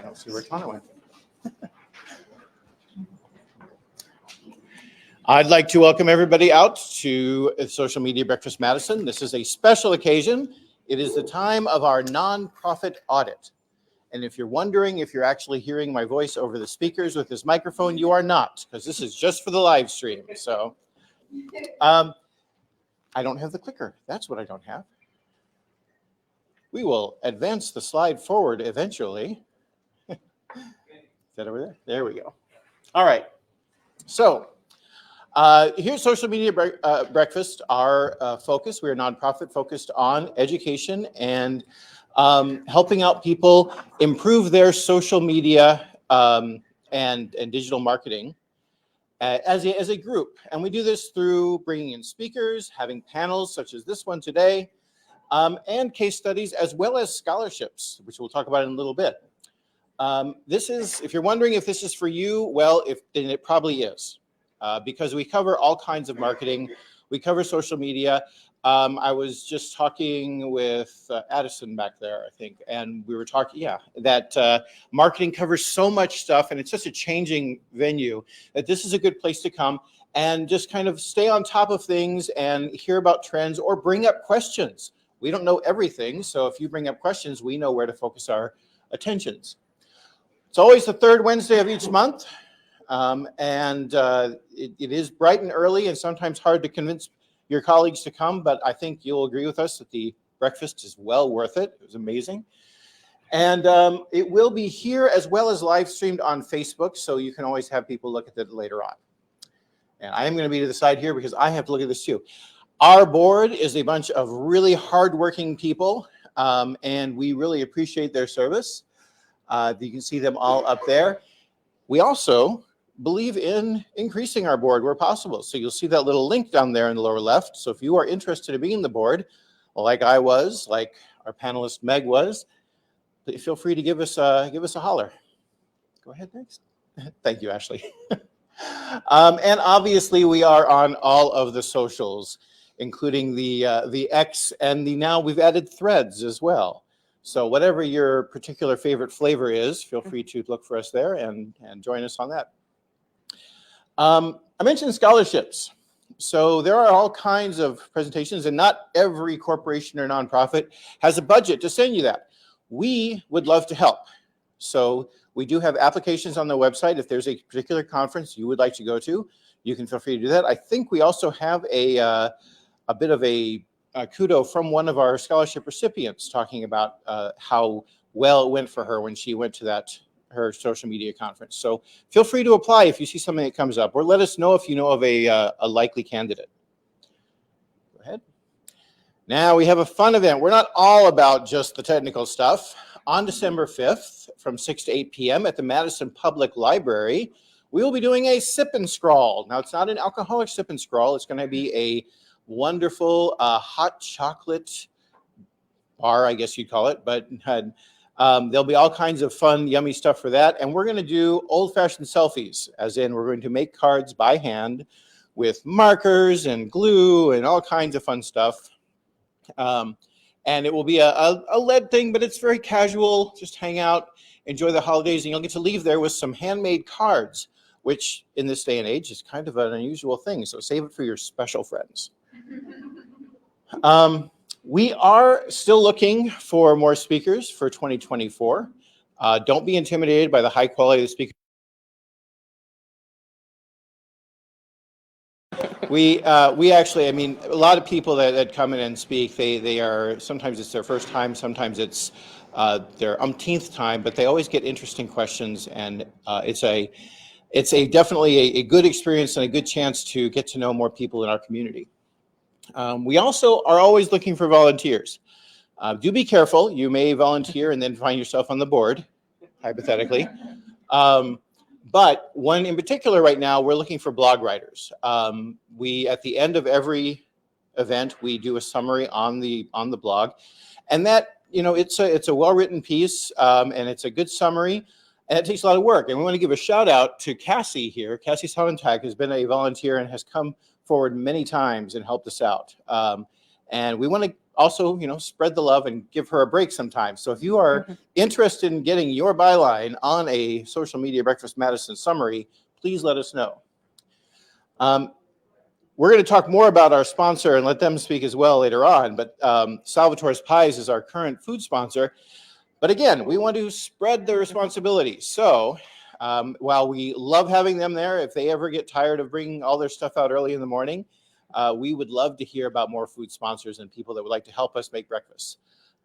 I don't see where Tana went. I'd like to welcome everybody out to Social Media Breakfast Madison. This is a special occasion. It is the time of our nonprofit audit. And if you're wondering if you're actually hearing my voice over the speakers with this microphone, you are not, because this is just for the live stream. So I don't have the clicker. That's what I don't have. We will advance the slide forward eventually. Is that over there? There we go. All right. So here's Social Media Breakfast, our focus. We're a nonprofit focused on education and helping out people improve their social media and digital marketing as a group. And we do this through bringing in speakers, having panels such as this one today, and case studies, as well as scholarships, which we'll talk about in a little bit. This is, if you're wondering if this is for you, well, then it probably is. Because we cover all kinds of marketing. We cover social media. I was just talking with Addison back there, I think, and we were talking, that marketing covers so much stuff, and it's just a changing venue, that this is a good place to come and just kind of stay on top of things and hear about trends or bring up questions. We don't know everything, so if you bring up questions, we know where to focus our attentions. It's always the third Wednesday of each month. It is bright and early and sometimes hard to convince your colleagues to come, but I think you'll agree with us that the breakfast is well worth it. It was amazing. And it will be here as well as live streamed on Facebook, so you can always have people look at it later on. And I am going to be to the side here because I have to look at this too. Our board is a bunch of really hardworking people, and we really appreciate their service. You can see them all up there. We also believe in increasing our board where possible. So you'll see that little link down there in the lower left. So if you are interested in being in the board, like I was, like our panelist Meg was, feel free to give us a holler. Go ahead next. Thank you, Ashley. And obviously we are on all of the socials, including the X and now we've added Threads as well. So whatever your particular favorite flavor is, feel free to look for us there and join us on that. I mentioned scholarships. So there are all kinds of presentations, and not every corporation or nonprofit has a budget to send you that. We would love to help. So we do have applications on the website. If there's a particular conference you would like to go to, you can feel free to do that. I think we also have a bit of a kudo from one of our scholarship recipients talking about how well it went for her when she went to her social media conference. So feel free to apply if you see something that comes up, or let us know if you know of a likely candidate. Go ahead. Now we have a fun event. We're not all about just the technical stuff. On December 5th from 6 to 8 p.m. at the Madison Public Library, we will be doing a sip and scroll. Now it's not an alcoholic sip and scroll. It's going to be a wonderful hot chocolate bar, I guess you'd call it, but there'll be all kinds of fun, yummy stuff for that. And we're going to do old-fashioned selfies, as in we're going to make cards by hand with markers and glue and all kinds of fun stuff. And it will be a lead thing, but it's very casual. Just hang out, enjoy the holidays, and you'll get to leave there with some handmade cards, which in this day and age is kind of an unusual thing. So save it for your special friends. We are still looking for more speakers for 2024. Don't be intimidated by the high quality of the speakers. We actually, I mean, a lot of people that come in and speak, they are, sometimes it's their first time, sometimes it's their umpteenth time, but they always get interesting questions, and it's definitely a good experience and a good chance to get to know more people in our community. We also are always looking for volunteers. Do be careful. You may volunteer and then find yourself on the board, hypothetically. But one in particular right now, we're looking for blog writers. At the end of every event, we do a summary on the blog. And that, it's a well-written piece, and it's a good summary, and it takes a lot of work. And we want to give a shout out to Cassie here. Cassie Sonnentag has been a volunteer and has come forward many times and helped us out. And we want to also, spread the love and give her a break sometimes. So if you are interested in getting your byline on a Social Media Breakfast Madison summary, please let us know. We're going to talk more about our sponsor and let them speak as well later on, but Salvatore's Pies is our current food sponsor. But again, we want to spread the responsibility. So while we love having them there, if they ever get tired of bringing all their stuff out early in the morning, we would love to hear about more food sponsors and people that would like to help us make breakfast.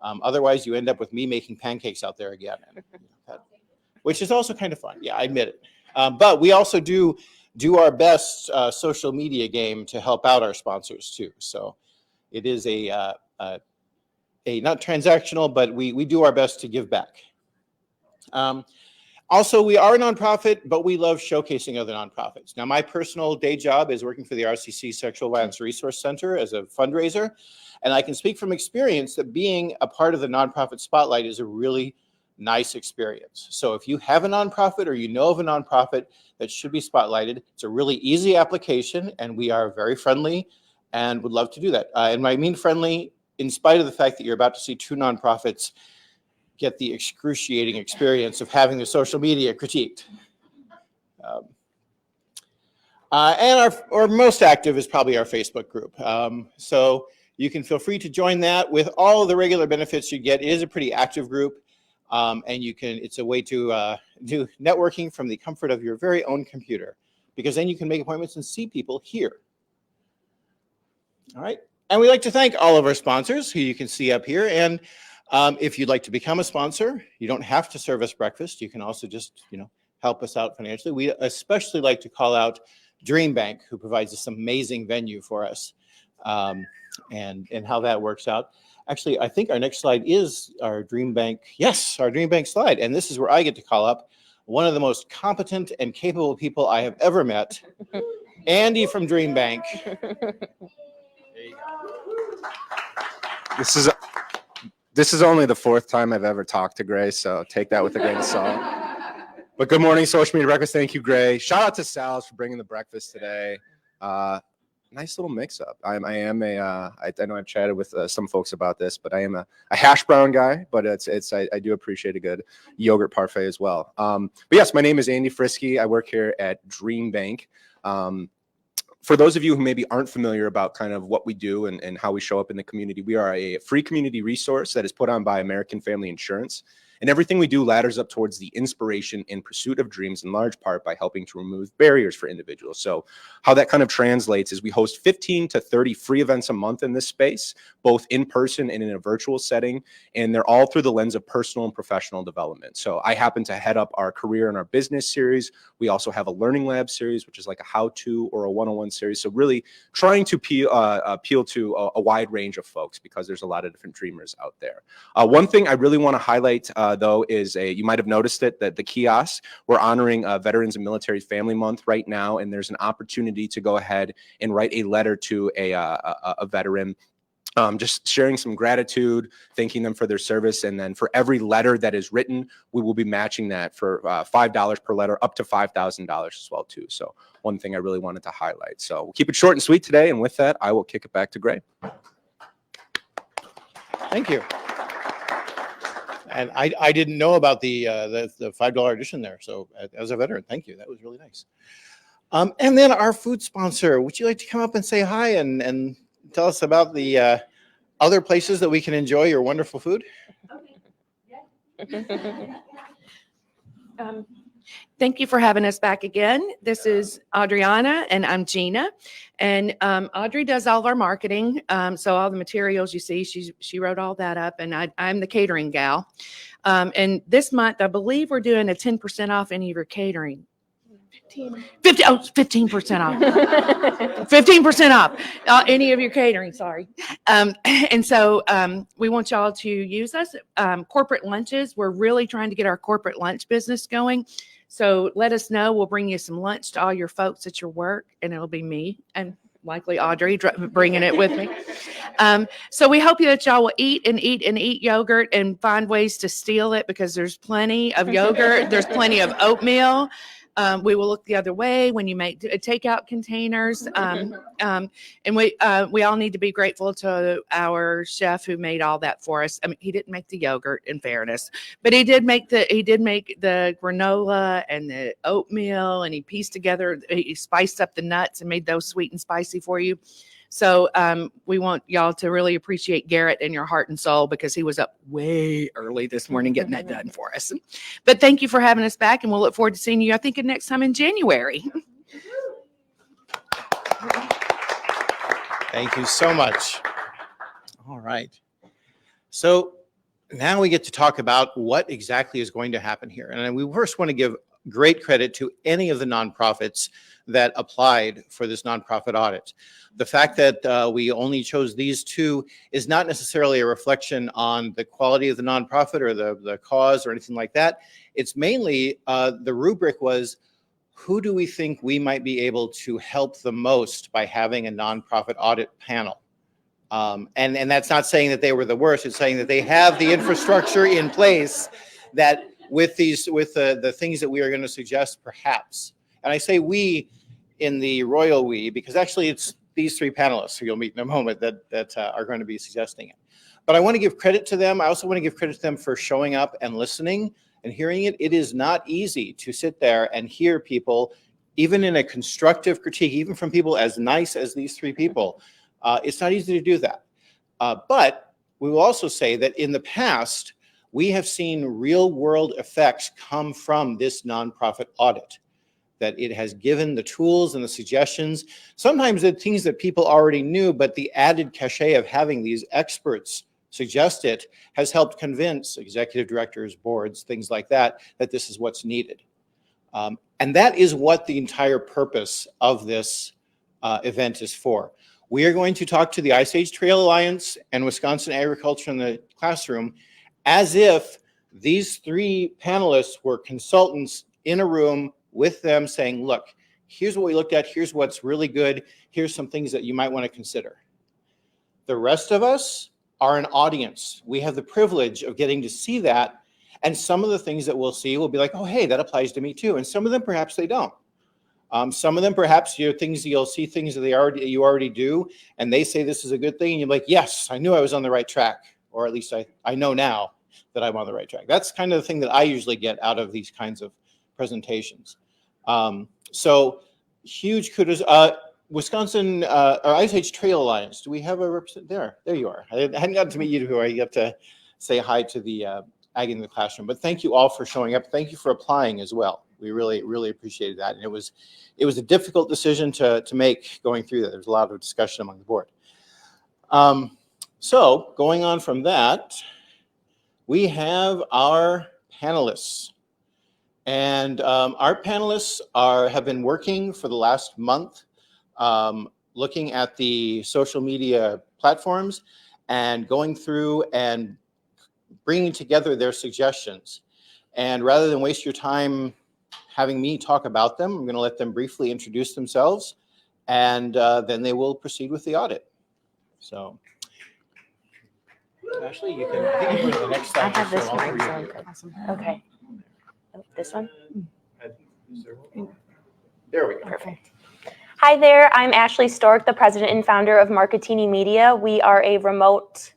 Otherwise, you end up with me making pancakes out there again, which is also kind of fun. Yeah, I admit it. But we also do our best social media game to help out our sponsors too. So it is a not transactional, but we do our best to give back. Also, we are a nonprofit, but we love showcasing other nonprofits. Now, my personal day job is working for the RCC Sexual Violence Resource Center as a fundraiser, and I can speak from experience that being a part of the nonprofit spotlight is a really nice experience. So if you have a nonprofit or you know of a nonprofit that should be spotlighted, it's a really easy application, and we are very friendly and would love to do that. And I mean friendly in spite of the fact that you're about to see two nonprofits get the excruciating experience of having their social media critiqued. And our most active is probably our Facebook group. So you can feel free to join that with all of the regular benefits you get. It is a pretty active group, and it's a way to do networking from the comfort of your very own computer, because then you can make appointments and see people here. All right. And we'd like to thank all of our sponsors who you can see up here. And if you'd like to become a sponsor, you don't have to serve us breakfast. You can also just, help us out financially. We especially like to call out Dream Bank, who provides this amazing venue for us, and how that works out. Actually, I think our next slide is our Dream Bank. Yes, our Dream Bank slide. And this is where I get to call up one of the most competent and capable people I have ever met, Andy from Dream Bank. This is only the fourth time I've ever talked to Gray, so take that with a grain of salt. But good morning, Social Media Breakfast. Thank you, Gray. Shout out to Sal's for bringing the breakfast today. Nice little mix-up. I know I've chatted with some folks about this, but I am a hash brown guy, but I do appreciate a good yogurt parfait as well. But yes, my name is Andy Frisky. I work here at Dream Bank. For those of you who maybe aren't familiar about kind of what we do and how we show up in the community, we are a free community resource that is put on by American Family Insurance. And everything we do ladders up towards the inspiration and pursuit of dreams, in large part by helping to remove barriers for individuals. So how that kind of translates is we host 15 to 30 free events a month in this space, both in person and in a virtual setting. And they're all through the lens of personal and professional development. So I happen to head up our career and our business series. We also have a learning lab series, which is like a how-to or a 101 series. So really trying to appeal to a wide range of folks, because there's a lot of different dreamers out there. One thing I really want to highlight though is you might have noticed it, that the kiosk, we're honoring Veterans and Military Family Month right now, and there's an opportunity to go ahead and write a letter to a veteran, just sharing some gratitude, thanking them for their service. And then for every letter that is written, we will be matching that for $5 per letter, up to $5,000 as well too. So one thing I really wanted to highlight. So we'll keep it short and sweet today. And with that, I will kick it back to Gray. Thank you. And I didn't know about the $5 addition there. So as a veteran, thank you. That was really nice. And then our food sponsor, would you like to come up and say hi and tell us about the other places that we can enjoy your wonderful food? Okay. Yeah. Thank you for having us back again. This is Adriana, and I'm Gina. And Audrey does all of our marketing. So all the materials you see, she wrote all that up, and I'm the catering gal. And this month, I believe we're doing a 10% off any of your catering. 15% off. 15% off any of your catering, sorry. And so we want y'all to use us. Corporate lunches, we're really trying to get our corporate lunch business going. So let us know. We'll bring you some lunch to all your folks at your work, and it'll be me and likely Audrey bringing it with me. So we hope that y'all will eat and eat and eat yogurt and find ways to steal it, because there's plenty of yogurt. There's plenty of oatmeal. We will look the other way when you make takeout containers. And we all need to be grateful to our chef who made all that for us. I mean, he didn't make the yogurt, in fairness, but he did make the granola and the oatmeal, and he spiced up the nuts and made those sweet and spicy for you. So we want y'all to really appreciate Garrett in your heart and soul, because he was up way early this morning getting that done for us. But thank you for having us back, and we'll look forward to seeing you, I think, next time in January. Thank you so much. All right. So now we get to talk about what exactly is going to happen here. And we first want to give great credit to any of the nonprofits that applied for this nonprofit audit. The fact that we only chose these two is not necessarily a reflection on the quality of the nonprofit or the cause or anything like that. It's mainly the rubric was, who do we think we might be able to help the most by having a nonprofit audit panel? And that's not saying that they were the worst. It's saying that they have the infrastructure in place that with the things that we are going to suggest, perhaps. And I say we in the royal we, because actually it's these three panelists who you'll meet in a moment that are going to be suggesting it. But I want to give credit to them. I also want to give credit to them for showing up and listening and hearing it. It is not easy to sit there and hear people, even in a constructive critique, even from people as nice as these three people. It's not easy to do that. But we will also say that in the past, we have seen real world effects come from this nonprofit audit, that it has given the tools and the suggestions, sometimes the things that people already knew, but the added cachet of having these experts suggest it has helped convince executive directors, boards, things like that, that this is what's needed. And that is what the entire purpose of this event is for. We are going to talk to the Ice Age Trail Alliance and Wisconsin Agriculture in the Classroom as if these three panelists were consultants in a room with them saying, look, here's what we looked at, here's what's really good, here's some things that you might want to consider. The rest of us are an audience. We have the privilege of getting to see that, and some of the things that we'll see will be like, oh, hey, that applies to me too, and some of them perhaps they don't. Some of them perhaps you'll see things that you already do, and they say this is a good thing, and you're like, yes, I knew I was on the right track, or at least I know now that I'm on the right track. That's kind of the thing that I usually get out of these kinds of presentations. So huge kudos. Wisconsin or Ice Age Trail Alliance, do we have a representative? There you are. I hadn't gotten to meet you before. You have to say hi to the Ag in the Classroom. But thank you all for showing up. Thank you for applying as well. We really, really appreciated that. And it was a difficult decision to make going through that. There was a lot of discussion among the board. So going on from that, we have our panelists. And our panelists have been working for the last month, looking at the social media platforms and going through and bringing together their suggestions. And rather than waste your time having me talk about them, I'm going to let them briefly introduce themselves, and then they will proceed with the audit. So, Ashley, you can go to the next slide. I have this one. Awesome. Okay. This one? There we go. Perfect. Hi there, I'm Ashley Stork, the president and founder of Marketini Media. We are a remote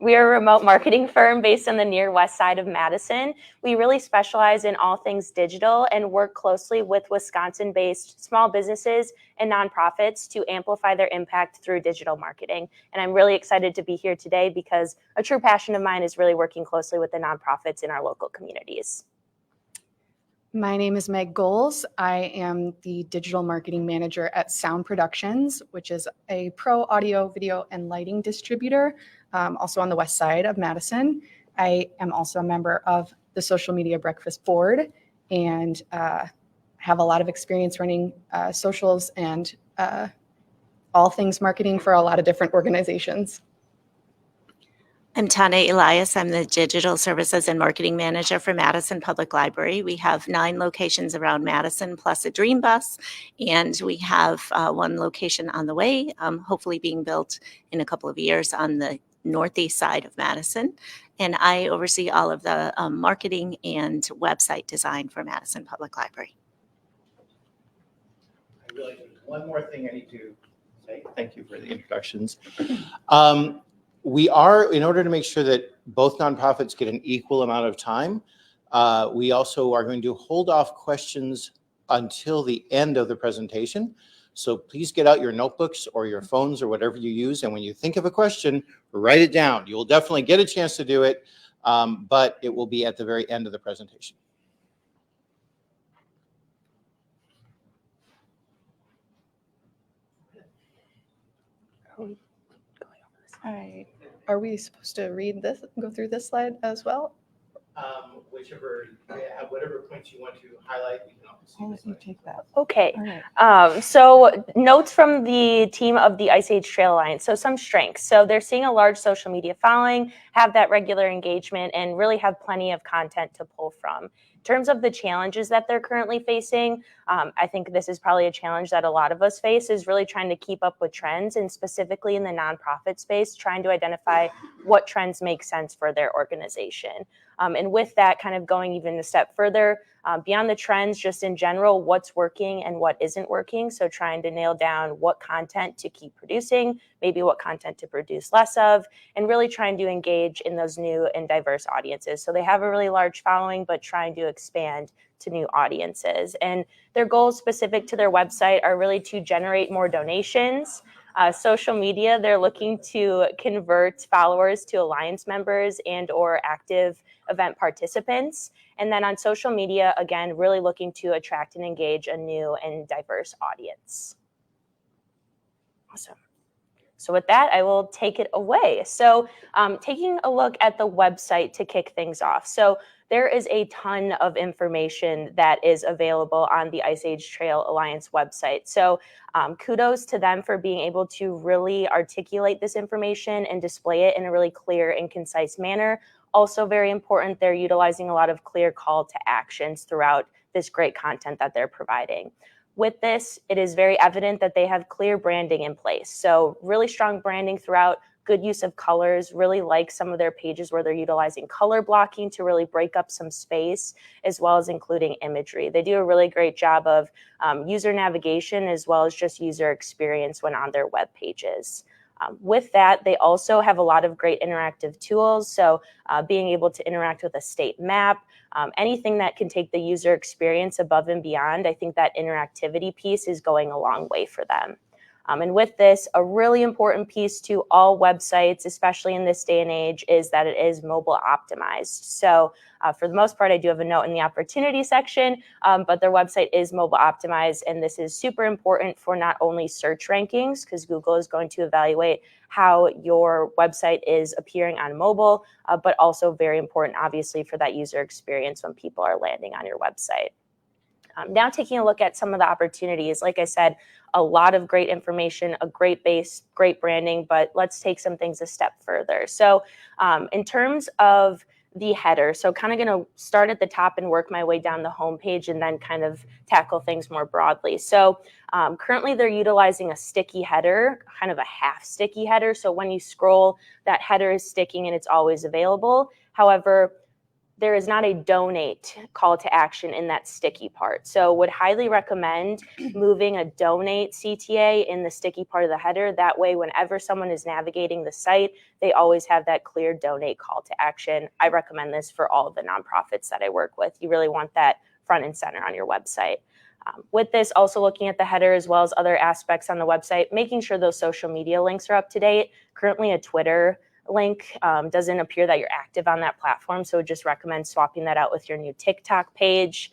marketing firm based on the near west side of Madison. We really specialize in all things digital and work closely with Wisconsin-based small businesses and nonprofits to amplify their impact through digital marketing. And I'm really excited to be here today because a true passion of mine is really working closely with the nonprofits in our local communities. My name is Meg Goals. I am the digital marketing manager at Sound Productions, which is a pro audio, video, and lighting distributor, also on the west side of Madison. I am also a member of the Social Media Breakfast Board and have a lot of experience running socials and all things marketing for a lot of different organizations. I'm Tana Elias. I'm the Digital Services and Marketing Manager for Madison Public Library. We have 9 locations around Madison plus a Dream Bus, and we have one location on the way, hopefully being built in a couple of years on the northeast side of Madison, and I oversee all of the marketing and website design for Madison Public Library. I realize there's one more thing I need to say. Thank you for the introductions. We are, in order to make sure that both nonprofits get an equal amount of time, we also are going to hold off questions until the end of the presentation. So please get out your notebooks or your phones or whatever you use. And when you think of a question, write it down. You will definitely get a chance to do it, but it will be at the very end of the presentation. All right. Are we supposed to read this, go through this slide as well? Whatever points you want to highlight, you can You take that. Okay. All right. So notes from the team of the Ice Age Trail Alliance. So some strengths. So they're seeing a large social media following, have that regular engagement, and really have plenty of content to pull from. In terms of the challenges that they're currently facing, I think this is probably a challenge that a lot of us face, is really trying to keep up with trends, and specifically in the nonprofit space, trying to identify what trends make sense for their organization. And with that, kind of going even a step further, beyond the trends, just in general, what's working and what isn't working. So trying to nail down what content to keep producing, maybe what content to produce less of, and really trying to engage in those new and diverse audiences. So they have a really large following, but trying to expand to new audiences. And their goals specific to their website are really to generate more donations. Social media, they're looking to convert followers to Alliance members and or active event participants. And then on social media, again, really looking to attract and engage a new and diverse audience. Awesome. So with that, I will take it away. So taking a look at the website to kick things off. So there is a ton of information that is available on the Ice Age Trail Alliance website. So kudos to them for being able to really articulate this information and display it in a really clear and concise manner. Also very important, they're utilizing a lot of clear call to actions throughout this great content that they're providing. With this, it is very evident that they have clear branding in place. So really strong branding throughout, good use of colors, really like some of their pages where they're utilizing color blocking to really break up some space, as well as including imagery. They do a really great job of user navigation as well as just user experience when on their web pages. With that, they also have a lot of great interactive tools. So being able to interact with a state map, anything that can take the user experience above and beyond, I think that interactivity piece is going a long way for them. And with this, a really important piece to all websites, especially in this day and age, is that it is mobile optimized. So for the most part, I do have a note in the opportunity section, but their website is mobile optimized. And this is super important for not only search rankings, because Google is going to evaluate how your website is appearing on mobile, but also very important, obviously, for that user experience when people are landing on your website. Now taking a look at some of the opportunities, like I said, a lot of great information, a great base, great branding, but let's take some things a step further. So in terms of the header, so kind of going to start at the top and work my way down the homepage and then kind of tackle things more broadly. So currently they're utilizing a sticky header, kind of a half sticky header. So when you scroll, that header is sticking and it's always available. However, there is not a donate call to action in that sticky part. So would highly recommend moving a donate CTA in the sticky part of the header. That way, whenever someone is navigating the site, they always have that clear donate call to action. I recommend this for all of the nonprofits that I work with. You really want that front and center on your website. With this, also looking at the header as well as other aspects on the website, making sure those social media links are up to date. Currently a Twitter link doesn't appear that you're active on that platform, so just recommend swapping that out with your new TikTok page.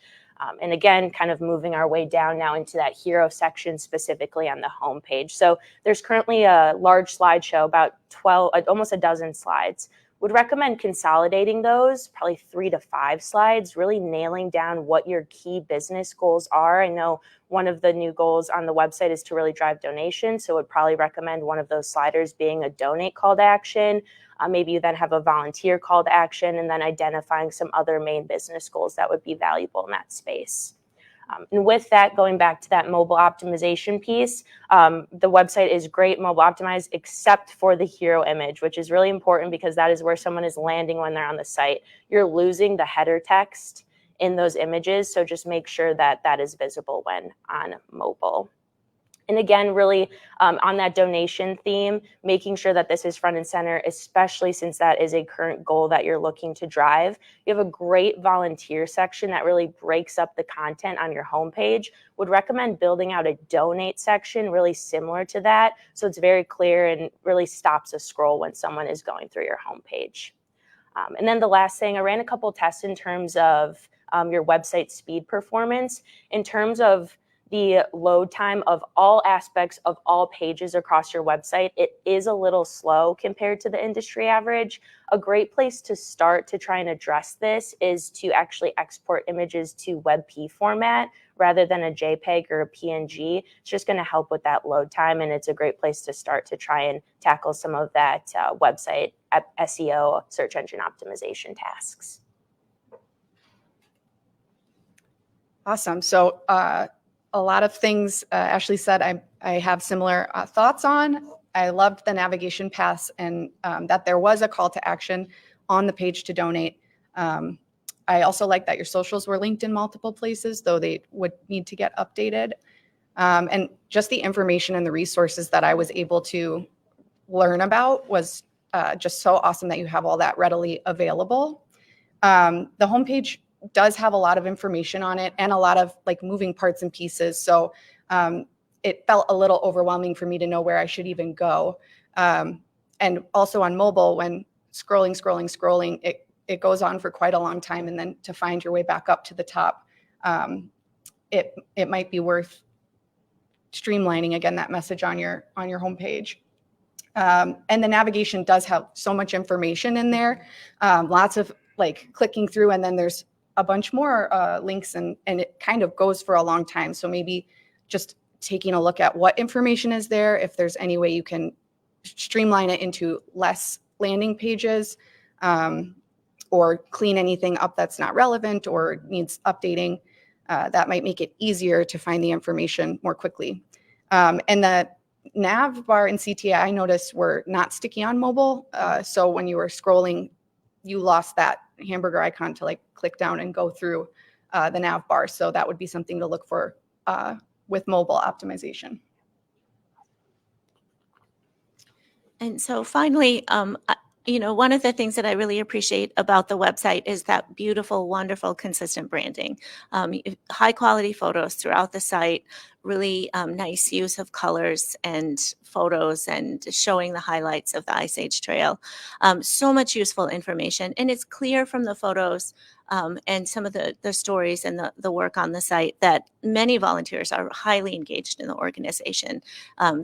And again, kind of moving our way down now into that hero section, specifically on the home page. So there's currently a large slideshow, about 12, almost a dozen slides. Would recommend consolidating those, probably 3 to 5 slides, really nailing down what your key business goals are. I know one of the new goals on the website is to really drive donations, so would probably recommend one of those sliders being a donate call to action. Maybe you then have a volunteer call to action, and then identifying some other main business goals that would be valuable in that space. And with that, going back to that mobile optimization piece, the website is great mobile optimized except for the hero image, which is really important because that is where someone is landing when they're on the site. You're losing the header text in those images, so just make sure that that is visible when on mobile. And again, really on that donation theme, making sure that this is front and center, especially since that is a current goal that you're looking to drive. You have a great volunteer section that really breaks up the content on your homepage. Would recommend building out a donate section really similar to that, so it's very clear and really stops a scroll when someone is going through your homepage. And then the last thing, I ran a couple tests in terms of your website speed performance. In terms of the load time of all aspects of all pages across your website, it is a little slow compared to the industry average. A great place to start to try and address this is to actually export images to WebP format rather than a JPEG or a PNG. It's just going to help with that load time, and it's a great place to start to try and tackle some of that website SEO, search engine optimization tasks. Awesome. So a lot of things Ashley said I have similar thoughts on. I loved the navigation paths and that there was a call to action on the page to donate. I also like that your socials were linked in multiple places, though they would need to get updated. And just the information and the resources that I was able to learn about was just so awesome that you have all that readily available. The homepage does have a lot of information on it and a lot of like moving parts and pieces. So it felt a little overwhelming for me to know where I should even go. And also on mobile, when scrolling, it goes on for quite a long time. And then to find your way back up to the top, it might be worth streamlining again that message on your homepage. And the navigation does have so much information in there, lots of like clicking through, and then there's a bunch more links, and it kind of goes for a long time. So maybe just taking a look at what information is there, if there's any way you can streamline it into less landing pages, or clean anything up that's not relevant or needs updating, that might make it easier to find the information more quickly. And the nav bar and CTA I noticed were not sticky on mobile. So when you were scrolling, you lost that hamburger icon to like click down and go through the nav bar. So that would be something to look for with mobile optimization. And so finally, one of the things that I really appreciate about the website is that beautiful, wonderful, consistent branding. High quality photos throughout the site, really nice use of colors and photos and showing the highlights of the Ice Age Trail. So much useful information. And it's clear from the photos and some of the stories and the work on the site that many volunteers are highly engaged in the organization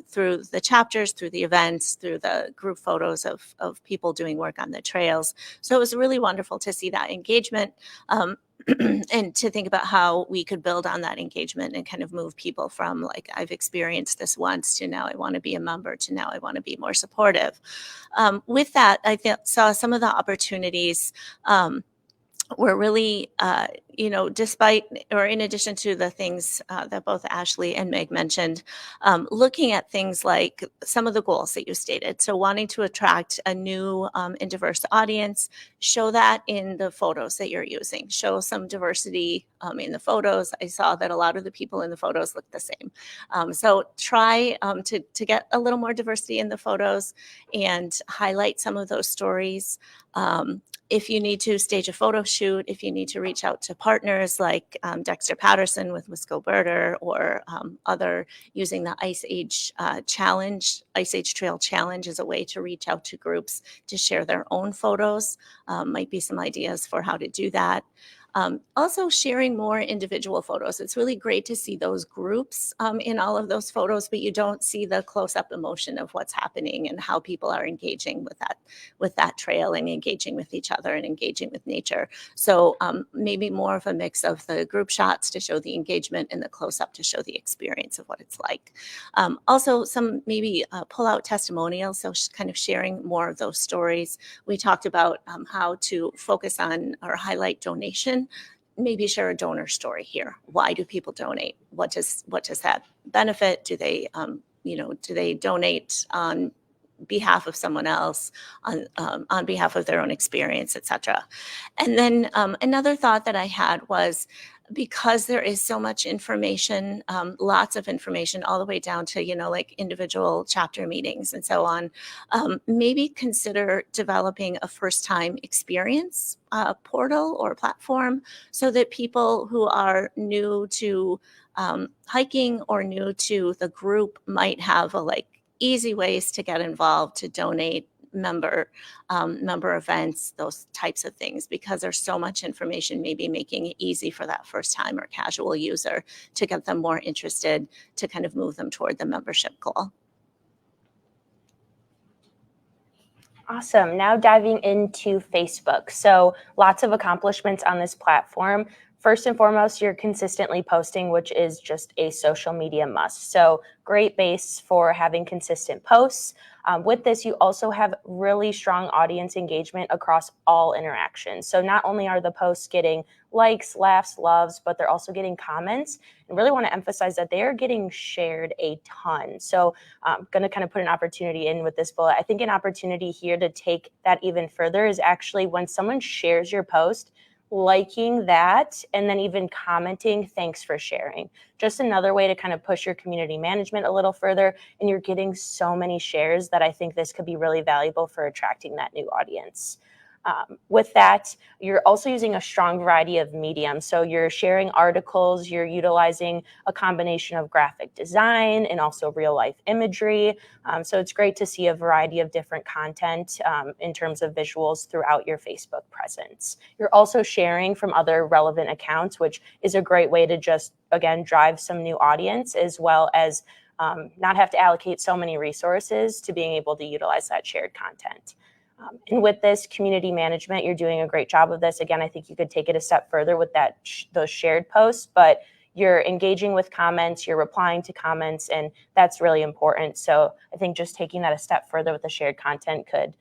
through the chapters, through the events, through the group photos of people doing work on the trails. So it was really wonderful to see that engagement and to think about how we could build on that engagement and kind of move people from like, I've experienced this once to now I want to be a member to now I want to be more supportive. With that, I saw some of the opportunities were really, despite or in addition to the things that both Ashley and Meg mentioned, looking at things like some of the goals that you stated. So wanting to attract a new and diverse audience, show that in the photos that you're using, show some diversity in the photos. I saw that a lot of the people in the photos look the same. So try to get a little more diversity in the photos and highlight some of those stories. If you need to stage a photo shoot, if you need to reach out to partners like Dexter Patterson with Wisco Birder or other using the Ice Age Challenge, Ice Age Trail Challenge is a way to reach out to groups to share their own photos. Might be some ideas for how to do that. Also sharing more individual photos. It's really great to see those groups in all of those photos, but you don't see the close-up emotion of what's happening and how people are engaging with that trail and engaging with each other and engaging with nature. So maybe more of a mix of the group shots to show the engagement and the close-up to show the experience of what it's like. Also some maybe pull-out testimonials, so kind of sharing more of those stories. We talked about how to focus on or highlight donation maybe share a donor story here. Why do people donate? What does that benefit? Do they, do they donate on behalf of someone else, on behalf of their own experience, etc. And then another thought that I had was, because there is so much information, lots of information, all the way down to, like individual chapter meetings and so on, maybe consider developing a first-time experience portal or platform, so that people who are new to hiking or new to the group might have easy ways to get involved, to donate, member events, those types of things, because there's so much information, maybe making it easy for that first time or casual user to get them more interested, to kind of move them toward the membership goal. Awesome. Now diving into Facebook. So lots of accomplishments on this platform. First and foremost, you're consistently posting, which is just a social media must. So great base for having consistent posts. With this, you also have really strong audience engagement across all interactions. So not only are the posts getting likes, laughs, loves, but they're also getting comments. And really want to emphasize that they are getting shared a ton. So I'm going to kind of put an opportunity in with this bullet. I think an opportunity here to take that even further is actually when someone shares your post, liking that, and then even commenting, thanks for sharing. Just another way to kind of push your community management a little further. And you're getting so many shares that I think this could be really valuable for attracting that new audience. With that, you're also using a strong variety of mediums. So you're sharing articles, you're utilizing a combination of graphic design and also real life imagery. So it's great to see a variety of different content in terms of visuals throughout your Facebook presence. You're also sharing from other relevant accounts, which is a great way to just, again, drive some new audience, as well as not have to allocate so many resources to being able to utilize that shared content. And with this community management, you're doing a great job of this. Again, I think you could take it a step further with that those shared posts, but you're engaging with comments, you're replying to comments, and that's really important. So I think just taking that a step further with the shared content could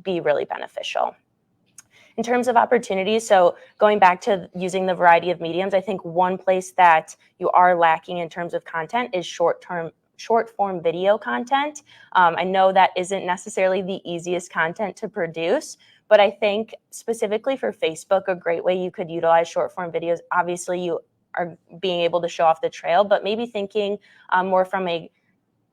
be really beneficial. In terms of opportunities, so going back to using the variety of mediums, I think one place that you are lacking in terms of content is short form video content. I know that isn't necessarily the easiest content to produce, but I think specifically for Facebook, a great way you could utilize short form videos, obviously you are being able to show off the trail, but maybe thinking more from a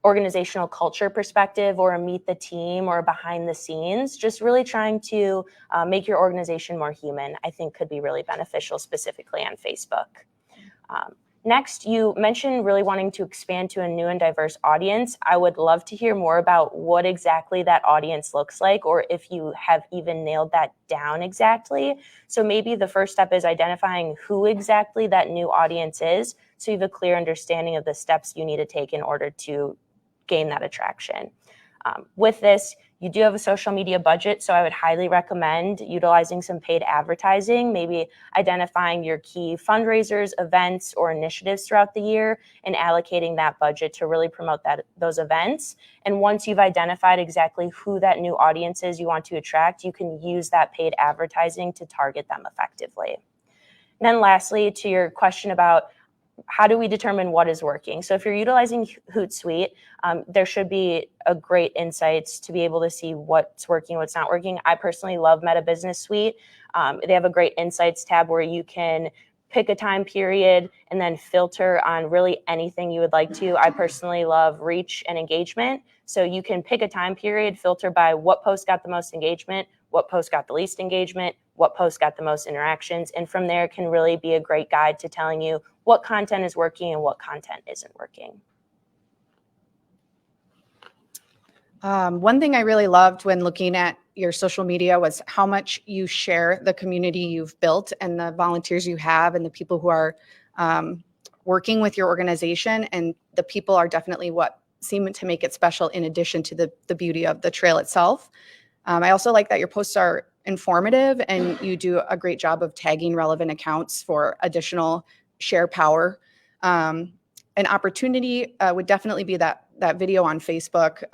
organizational culture perspective, or a meet the team, or behind the scenes, just really trying to make your organization more human, I think could be really beneficial, specifically on Facebook. Next, you mentioned really wanting to expand to a new and diverse audience. I would love to hear more about what exactly that audience looks like, or if you have even nailed that down exactly. So maybe the first step is identifying who exactly that new audience is, so you have a clear understanding of the steps you need to take in order to gain that attraction. With this, you do have a social media budget, so I would highly recommend utilizing some paid advertising, maybe identifying your key fundraisers, events, or initiatives throughout the year, and allocating that budget to really promote those events. And once you've identified exactly who that new audience is you want to attract, you can use that paid advertising to target them effectively. And then lastly, to your question about how do we determine what is working? So if you're utilizing Hootsuite, there should be a great insights to be able to see what's working, what's not working. I personally love Meta Business Suite. They have a great insights tab where you can pick a time period and then filter on really anything you would like to. I personally love reach and engagement. So you can pick a time period, filter by what post got the most engagement, what post got the least engagement, what post got the most interactions. And from there can really be a great guide to telling you what content is working and what content isn't working. One thing I really loved when looking at your social media was how much you share the community you've built and the volunteers you have and the people who are working with your organization. And the people are definitely what seem to make it special, in addition to the beauty of the trail itself. I also like that your posts are informative and you do a great job of tagging relevant accounts for additional share power. An opportunity would definitely be that video on Facebook.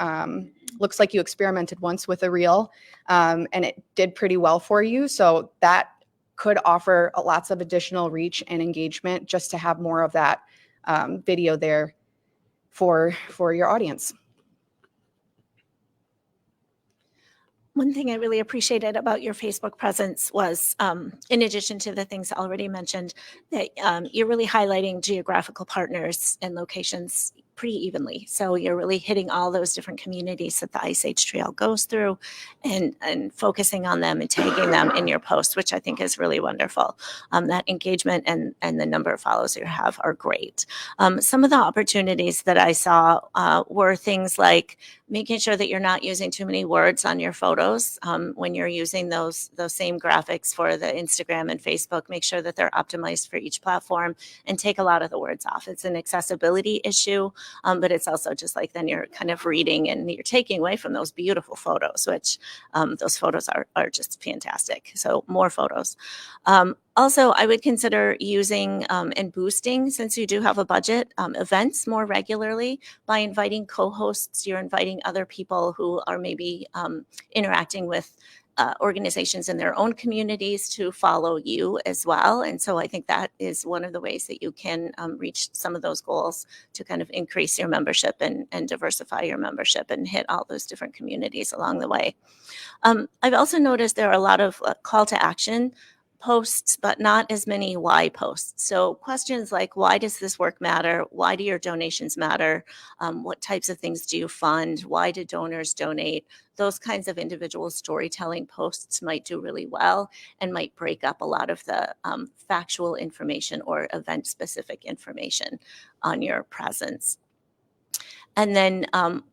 Looks like you experimented once with a reel and it did pretty well for you. So that could offer lots of additional reach and engagement just to have more of that video there for your audience. One thing I really appreciated about your Facebook presence was, in addition to the things already mentioned, that you're really highlighting geographical partners and locations pretty evenly. So you're really hitting all those different communities that the Ice Age Trail goes through and focusing on them and tagging them in your posts, which I think is really wonderful. That engagement and the number of follows you have are great. Some of the opportunities that I saw were things like making sure that you're not using too many words on your photos. When you're using those same graphics for the Instagram and Facebook, make sure that they're optimized for each platform and take a lot of the words off. It's an accessibility issue, but it's also just like then you're kind of reading and you're taking away from those beautiful photos, which those photos are just fantastic. So more photos. Also, I would consider using and boosting, since you do have a budget, events more regularly by inviting co-hosts. You're inviting other people who are maybe interacting with organizations in their own communities to follow you as well. And so I think that is one of the ways that you can reach some of those goals to kind of increase your membership and diversify your membership and hit all those different communities along the way. I've also noticed there are a lot of call to action posts, but not as many why posts. So questions like, why does this work matter? Why do your donations matter? What types of things do you fund? Why do donors donate? Those kinds of individual storytelling posts might do really well and might break up a lot of the factual information or event specific information on your presence. And then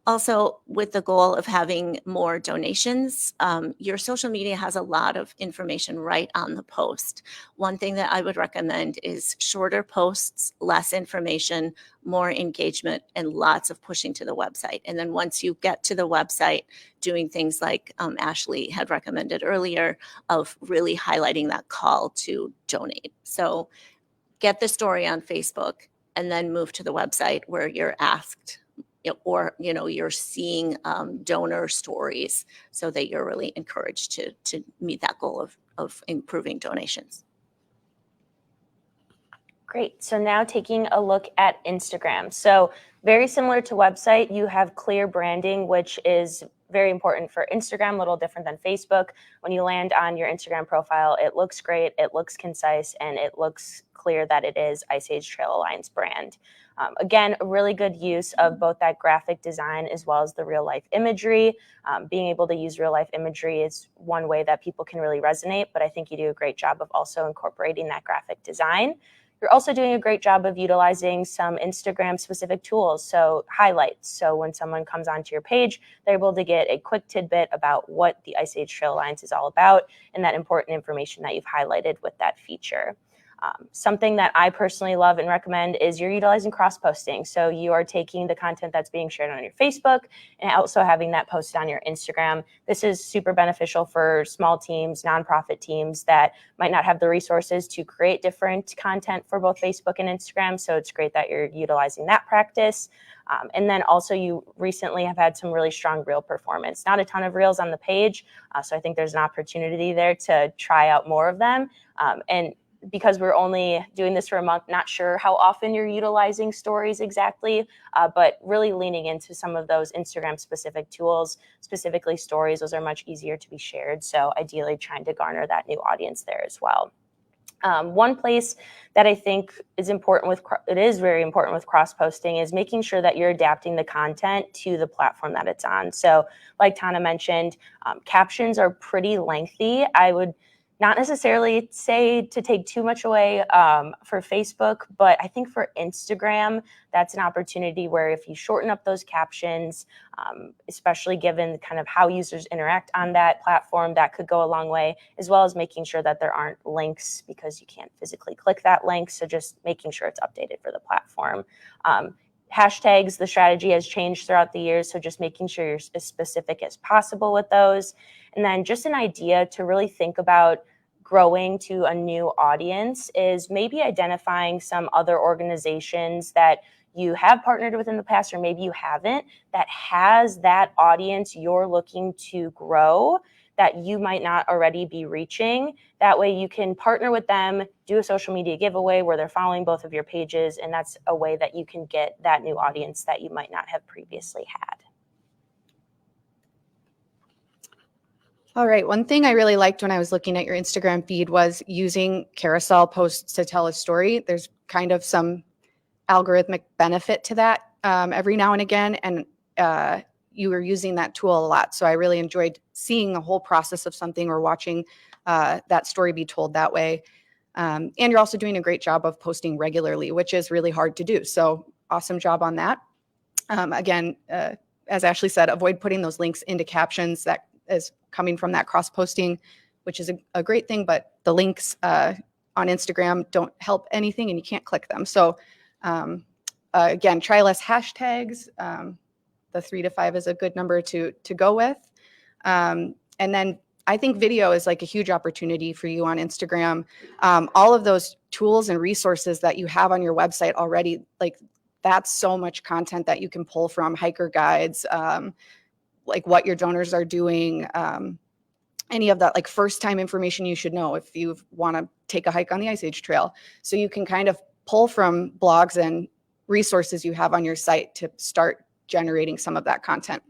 also with the goal of having more donations, your social media has a lot of information right on the post. One thing that I would recommend is shorter posts, less information, more engagement, and lots of pushing to the website. And then once you get to the website, doing things like Ashley had recommended earlier of really highlighting that call to donate. So get the story on Facebook and then move to the website where you're asked or you're seeing donor stories so that you're really encouraged to meet that goal of improving donations. Great. So now taking a look at Instagram. So very similar to website, you have clear branding, which is very important for Instagram, a little different than Facebook. When you land on your Instagram profile, it looks great, it looks concise, and it looks clear that it is Ice Age Trail Alliance brand. Again, a really good use of both that graphic design as well as the real life imagery. Being able to use real life imagery is one way that people can really resonate, but I think you do a great job of also incorporating that graphic design. You're also doing a great job of utilizing some Instagram specific tools, so highlights. So when someone comes onto your page, they're able to get a quick tidbit about what the Ice Age Trail Alliance is all about and that important information that you've highlighted with that feature. Something that I personally love and recommend is you're utilizing cross-posting. So you are taking the content that's being shared on your Facebook and also having that posted on your Instagram. This is super beneficial for small teams, nonprofit teams that might not have the resources to create different content for both Facebook and Instagram. So it's great that you're utilizing that practice. And then also you recently have had some really strong reel performance. Not a ton of reels on the page. So I think there's an opportunity there to try out more of them. And because we're only doing this for a month, not sure how often you're utilizing stories exactly, but really leaning into some of those Instagram specific tools, specifically stories. Those are much easier to be shared. So ideally trying to garner that new audience there as well. One place that I think is important it is very important with cross-posting is making sure that you're adapting the content to the platform that it's on. So like Tana mentioned, captions are pretty lengthy. I would not necessarily say to take too much away for Facebook, but I think for Instagram, that's an opportunity where if you shorten up those captions, especially given kind of how users interact on that platform, that could go a long way, as well as making sure that there aren't links because you can't physically click that link. So just making sure it's updated for the platform. Hashtags, the strategy has changed throughout the years, so just making sure you're as specific as possible with those. And then just an idea to really think about growing to a new audience is maybe identifying some other organizations that you have partnered with in the past, or maybe you haven't, that has that audience you're looking to grow that you might not already be reaching. That way you can partner with them, do a social media giveaway where they're following both of your pages, and that's a way that you can get that new audience that you might not have previously had. All right. One thing I really liked when I was looking at your Instagram feed was using carousel posts to tell a story. There's kind of some algorithmic benefit to that every now and again. And you were using that tool a lot. So I really enjoyed seeing the whole process of something or watching that story be told that way. And you're also doing a great job of posting regularly, which is really hard to do. So awesome job on that. Again, as Ashley said, avoid putting those links into captions. That is coming from that cross-posting, which is a great thing, but the links on Instagram don't help anything and you can't click them. So again, try less hashtags. The 3 to 5 is a good number to go with. And then I think video is like a huge opportunity for you on Instagram. All of those tools and resources that you have on your website already, like that's so much content that you can pull from, hiker guides, like what your donors are doing, any of that like first time information you should know if you want to take a hike on the Ice Age Trail. So you can kind of pull from blogs and resources you have on your site to start generating some of that content.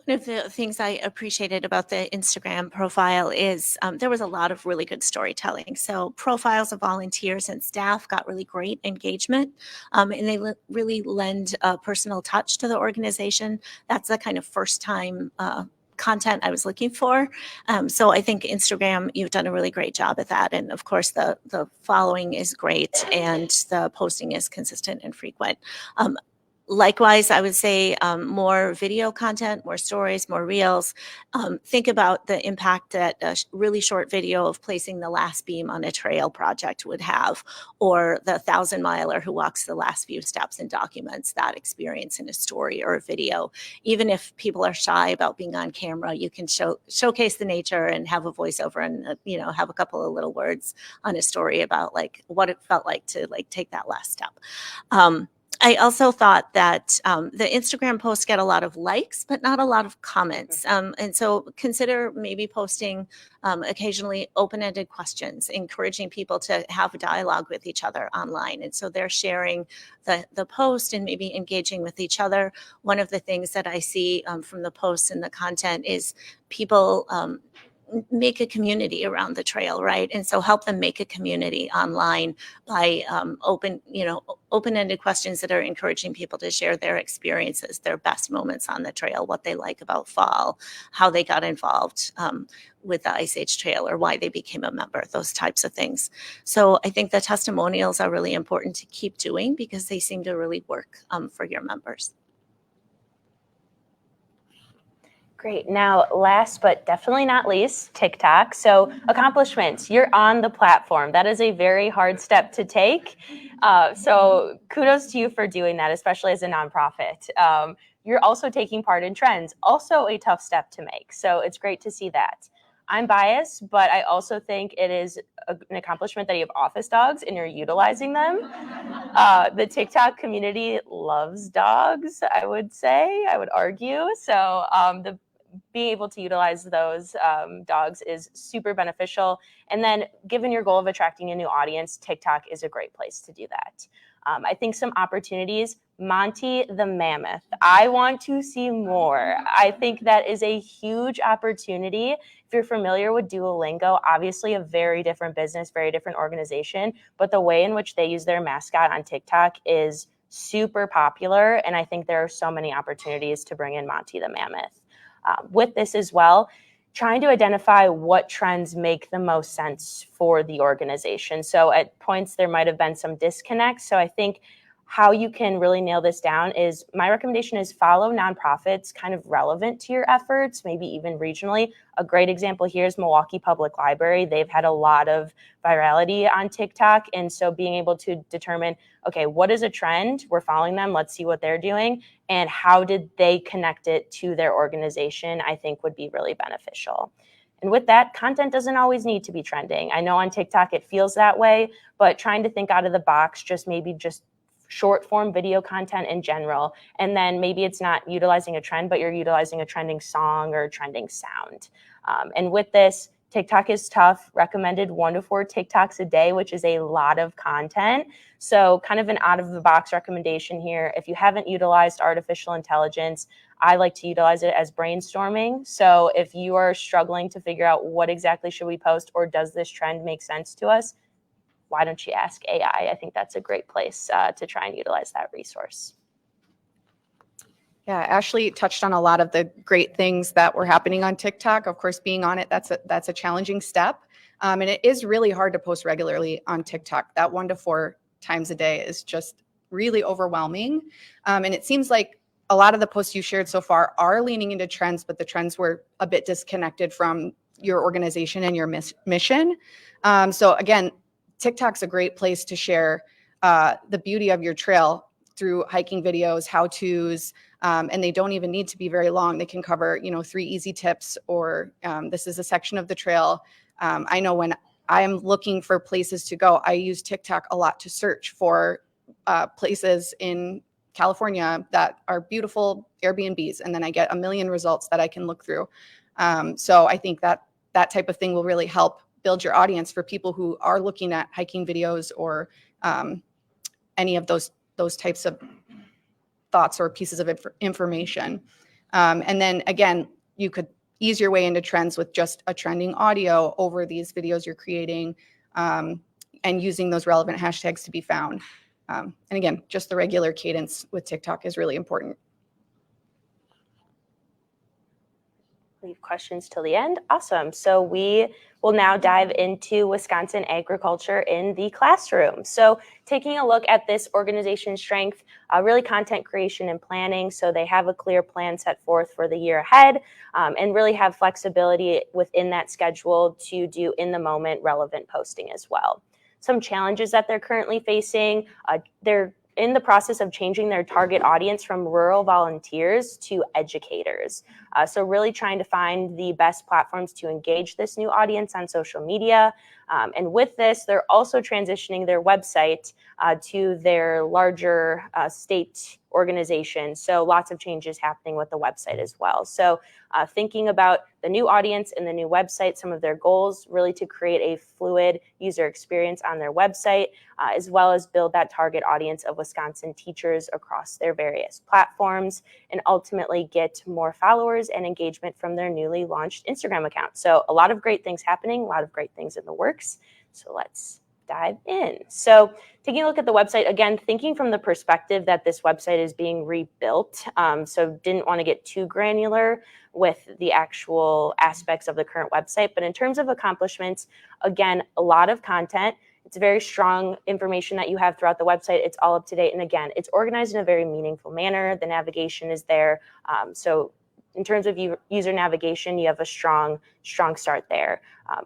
One of the things I appreciated about the Instagram profile is there was a lot of really good storytelling. So profiles of volunteers and staff got really great engagement, and they really lend a personal touch to the organization. That's the kind of first time content I was looking for. So I think Instagram, you've done a really great job at that. And of course, the following is great and the posting is consistent and frequent. Likewise, I would say more video content, more stories, more reels. Think about the impact that a really short video of placing the last beam on a trail project would have, or the 1,000-miler who walks the last few steps and documents that experience in a story or a video. Even if people are shy about being on camera, you can showcase the nature and have a voiceover and have a couple of little words on a story about like what it felt like to like take that last step. I also thought that the Instagram posts get a lot of likes, but not a lot of comments. And so consider maybe posting occasionally open-ended questions, encouraging people to have a dialogue with each other online. And so they're sharing the post and maybe engaging with each other. One of the things that I see from the posts and the content is people make a community around the trail, right? And so help them make a community online by open-ended questions that are encouraging people to share their experiences, their best moments on the trail, what they like about fall, how they got involved with the Ice Age Trail or why they became a member, those types of things. So I think the testimonials are really important to keep doing because they seem to really work for your members. Great. Now, last but definitely not least, TikTok. So accomplishments, you're on the platform. That is a very hard step to take. So kudos to you for doing that, especially as a nonprofit. You're also taking part in trends, also a tough step to make. So it's great to see that. I'm biased, but I also think it is an accomplishment that you have office dogs and you're utilizing them. The TikTok community loves dogs, I would argue. So being able to utilize those dogs is super beneficial. And then given your goal of attracting a new audience, TikTok is a great place to do that. I think some opportunities, Monty the Mammoth. I want to see more. I think that is a huge opportunity. If you're familiar with Duolingo, obviously a very different business, very different organization, but the way in which they use their mascot on TikTok is super popular. And I think there are so many opportunities to bring in Monty the Mammoth. With this as well, trying to identify what trends make the most sense for the organization. So at points, there might have been some disconnects. So I think how you can really nail this down is my recommendation is follow nonprofits kind of relevant to your efforts, maybe even regionally. A great example here is Milwaukee Public Library. They've had a lot of virality on TikTok. And so being able to determine, okay, what is a trend? We're following them. Let's see what they're doing. And how did they connect it to their organization, I think would be really beneficial. And with that, content doesn't always need to be trending. I know on TikTok it feels that way, but trying to think out of the box, just short form video content in general. And then maybe it's not utilizing a trend, but you're utilizing a trending song or a trending sound. And with this, TikTok is tough, recommended 1 to 4 TikToks a day, which is a lot of content. So kind of an out of the box recommendation here. If you haven't utilized artificial intelligence, I like to utilize it as brainstorming. So if you are struggling to figure out what exactly should we post, or does this trend make sense to us, why don't you ask AI? I think that's a great place to try and utilize that resource. Yeah, Ashley touched on a lot of the great things that were happening on TikTok. Of course, being on it, that's a challenging step. And it is really hard to post regularly on TikTok. That 1 to 4 times a day is just really overwhelming. And it seems like a lot of the posts you shared so far are leaning into trends, but the trends were a bit disconnected from your organization and your mission. So again, TikTok's a great place to share the beauty of your trail through hiking videos, how-tos, and they don't even need to be very long. They can cover, 3 easy tips, or this is a section of the trail. I know when I'm looking for places to go, I use TikTok a lot to search for places in California that are beautiful Airbnbs, and then I get a million results that I can look through. So I think that type of thing will really help build your audience for people who are looking at hiking videos or any of those types of thoughts or pieces of information. And then again, you could ease your way into trends with just a trending audio over these videos you're creating, and using those relevant hashtags to be found. And again, just the regular cadence with TikTok is really important. Leave questions till the end. Awesome. So we will now dive into Wisconsin agriculture in the classroom. So taking a look at this organization's strength, really content creation and planning. So they have a clear plan set forth for the year ahead, and really have flexibility within that schedule to do in the moment relevant posting as well. Some challenges that they're currently facing, they're in the process of changing their target audience from rural volunteers to educators. So really trying to find the best platforms to engage this new audience on social media. And with this, they're also transitioning their website to their larger state organization. So lots of changes happening with the website as well. So thinking about the new audience and the new website, some of their goals, really to create a fluid user experience on their website, as well as build that target audience of Wisconsin teachers across their various platforms, and ultimately get more followers and engagement from their newly launched Instagram account. So a lot of great things happening, a lot of great things in the works. So let's dive in. So taking a look at the website, again, thinking from the perspective that this website is being rebuilt. So didn't want to get too granular with the actual aspects of the current website. But in terms of accomplishments, again, a lot of content. It's very strong information that you have throughout the website. It's all up to date. And again, it's organized in a very meaningful manner. The navigation is there. So in terms of user navigation, you have a strong start there.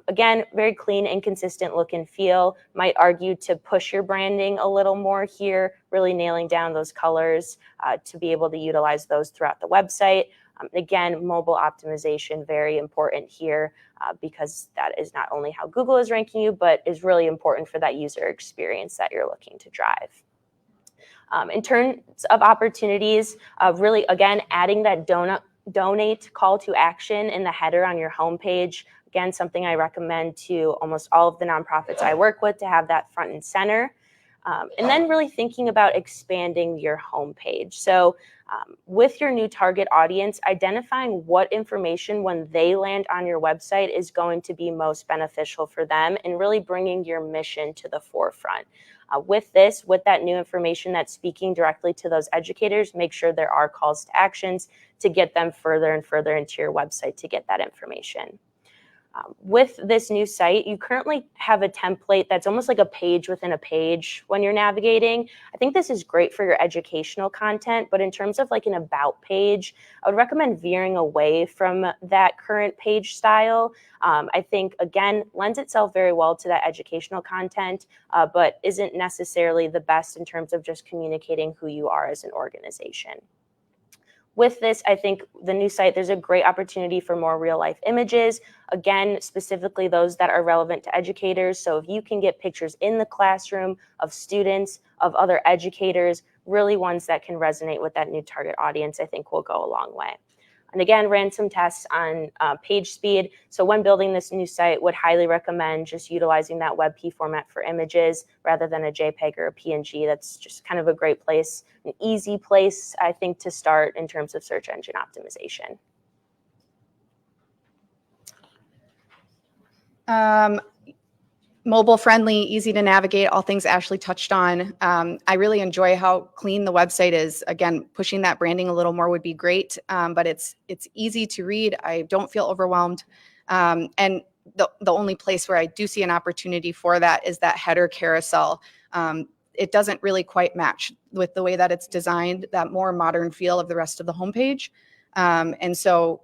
Again, very clean and consistent look and feel. Might argue to push your branding a little more here, really nailing down those colors to be able to utilize those throughout the website. Again, mobile optimization, very important here because that is not only how Google is ranking you, but is really important for that user experience that you're looking to drive. In terms of opportunities, really, again, adding that donate call to action in the header on your homepage. Again, something I recommend to almost all of the nonprofits I work with to have that front and center. And then really thinking about expanding your homepage. So with your new target audience, identifying what information when they land on your website is going to be most beneficial for them, and really bringing your mission to the forefront. With that new information that's speaking directly to those educators, make sure there are calls to actions to get them further and further into your website to get that information. With this new site, you currently have a template that's almost like a page within a page when you're navigating. I think this is great for your educational content, but in terms of like an about page, I would recommend veering away from that current page style. I think, again, lends itself very well to that educational content, but isn't necessarily the best in terms of just communicating who you are as an organization. With this, I think the new site, there's a great opportunity for more real life images. Again, specifically those that are relevant to educators. So if you can get pictures in the classroom of students, of other educators, really ones that can resonate with that new target audience, I think will go a long way. And again, ran some tests on page speed. So when building this new site, would highly recommend just utilizing that WebP format for images rather than a JPEG or a PNG. That's just kind of a great place, an easy place, I think, to start in terms of search engine optimization. Mobile friendly, easy to navigate, all things Ashley touched on. I really enjoy how clean the website is. Again, pushing that branding a little more would be great, but it's easy to read. I don't feel overwhelmed. And the only place where I do see an opportunity for that is that header carousel. It doesn't really quite match with the way that it's designed, that more modern feel of the rest of the homepage. And so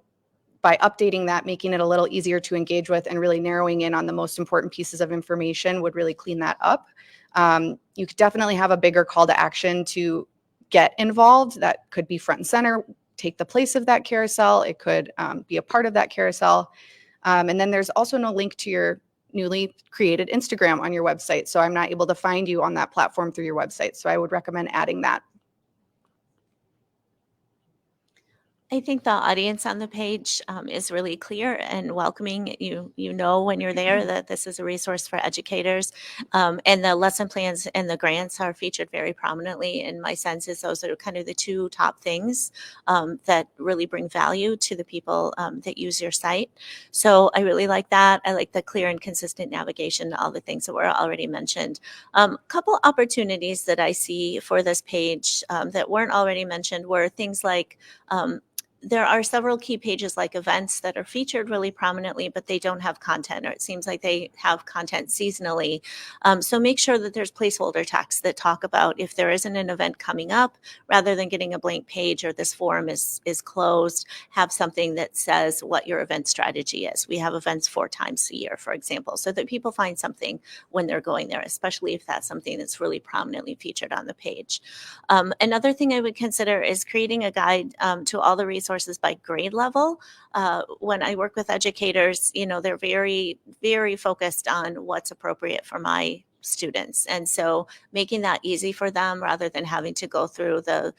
by updating that, making it a little easier to engage with and really narrowing in on the most important pieces of information would really clean that up. You could definitely have a bigger call to action to get involved. That could be front and center, take the place of that carousel. It could be a part of that carousel. And then there's also no link to your newly created Instagram on your website. So I'm not able to find you on that platform through your website. So I would recommend adding that. I think the audience on the page is really clear and welcoming. You know when you're there that this is a resource for educators, and the lesson plans and the grants are featured very prominently. And my sense is those are kind of the two top things that really bring value to the people that use your site. So I really like that. I like the clear and consistent navigation, all the things that were already mentioned. Couple opportunities that I see for this page that weren't already mentioned were things like there are several key pages like events that are featured really prominently, but they don't have content, or it seems like they have content seasonally. So make sure that there's placeholder text that talk about if there isn't an event coming up, rather than getting a blank page or this forum is closed, have something that says what your event strategy is. We have events 4 times a year, for example, so that people find something when they're going there, especially if that's something that's really prominently featured on the page. Another thing I would consider is creating a guide to all the resources by grade level. When I work with educators, they're very, very focused on what's appropriate for my students. And so making that easy for them rather than having to go through the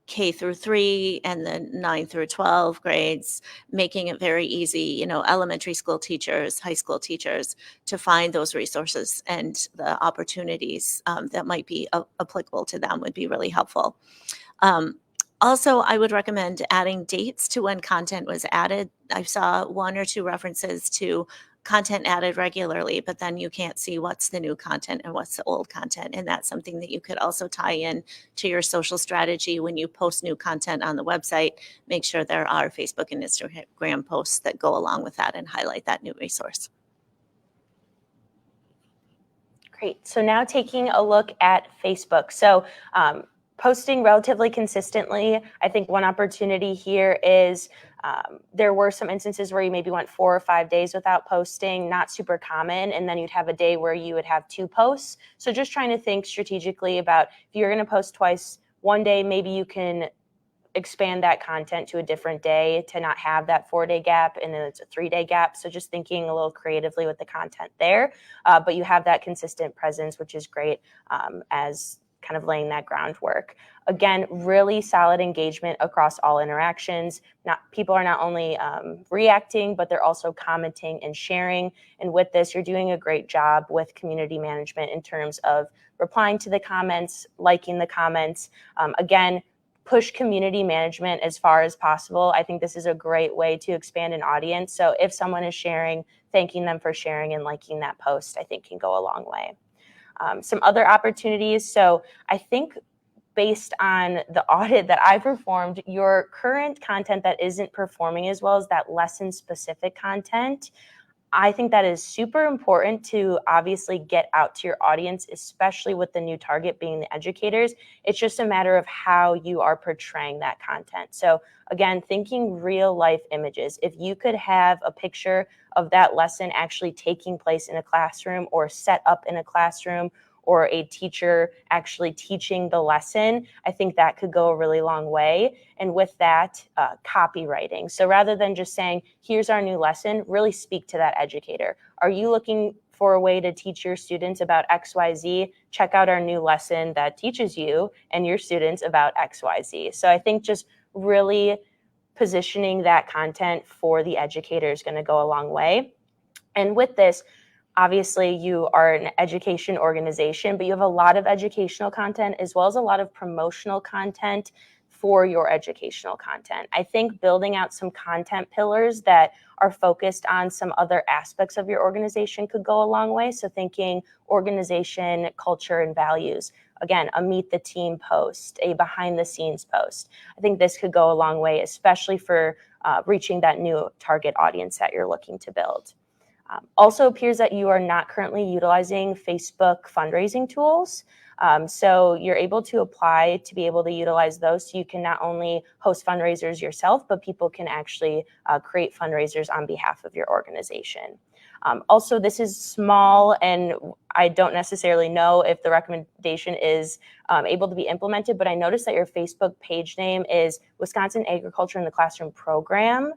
K through 3 and the 9 through 12 grades, making it very easy, elementary school teachers, high school teachers, to find those resources and the opportunities that might be applicable to them would be really helpful. Also, I would recommend adding dates to when content was added. I saw 1 or 2 references to content added regularly, but then you can't see what's the new content and what's the old content. And that's something that you could also tie in to your social strategy when you post new content on the website. Make sure there are Facebook and Instagram posts that go along with that and highlight that new resource. Great. So now taking a look at Facebook. So posting relatively consistently. I think one opportunity here is there were some instances where you maybe went 4 or 5 days without posting, not super common, and then you'd have a day where you would have 2 posts. So just trying to think strategically about if you're going to post twice, one day maybe you can expand that content to a different day to not have that 4-day gap, and then it's a 3-day gap. So just thinking a little creatively with the content there, but you have that consistent presence, which is great as kind of laying that groundwork. Again, really solid engagement across all interactions. People are not only reacting, but they're also commenting and sharing. And with this, you're doing a great job with community management in terms of replying to the comments, liking the comments. Again, push community management as far as possible. I think this is a great way to expand an audience. So if someone is sharing, thanking them for sharing and liking that post, I think can go a long way. Some other opportunities. So I think based on the audit that I performed, your current content that isn't performing as well as that lesson specific content, I think that is super important to obviously get out to your audience, especially with the new target being the educators. It's just a matter of how you are portraying that content. So again, thinking real life images. If you could have a picture of that lesson actually taking place in a classroom or set up in a classroom, or a teacher actually teaching the lesson, I think that could go a really long way. And with that, copywriting. So rather than just saying, here's our new lesson, really speak to that educator. Are you looking for a way to teach your students about XYZ, check out our new lesson that teaches you and your students about XYZ. So I think just really positioning that content for the educator is going to go a long way. And with this, obviously you are an education organization, but you have a lot of educational content as well as a lot of promotional content for your educational content. I think building out some content pillars that are focused on some other aspects of your organization could go a long way. So thinking organization, culture, and values. Again, a meet the team post, a behind the scenes post. I think this could go a long way, especially for reaching that new target audience that you're looking to build. Also appears that you are not currently utilizing Facebook fundraising tools. So you're able to apply to be able to utilize those. So you can not only host fundraisers yourself, but people can actually create fundraisers on behalf of your organization. Also, this is small, and I don't necessarily know if the recommendation is able to be implemented, but I noticed that your Facebook page name is Wisconsin Agriculture in the Classroom Program.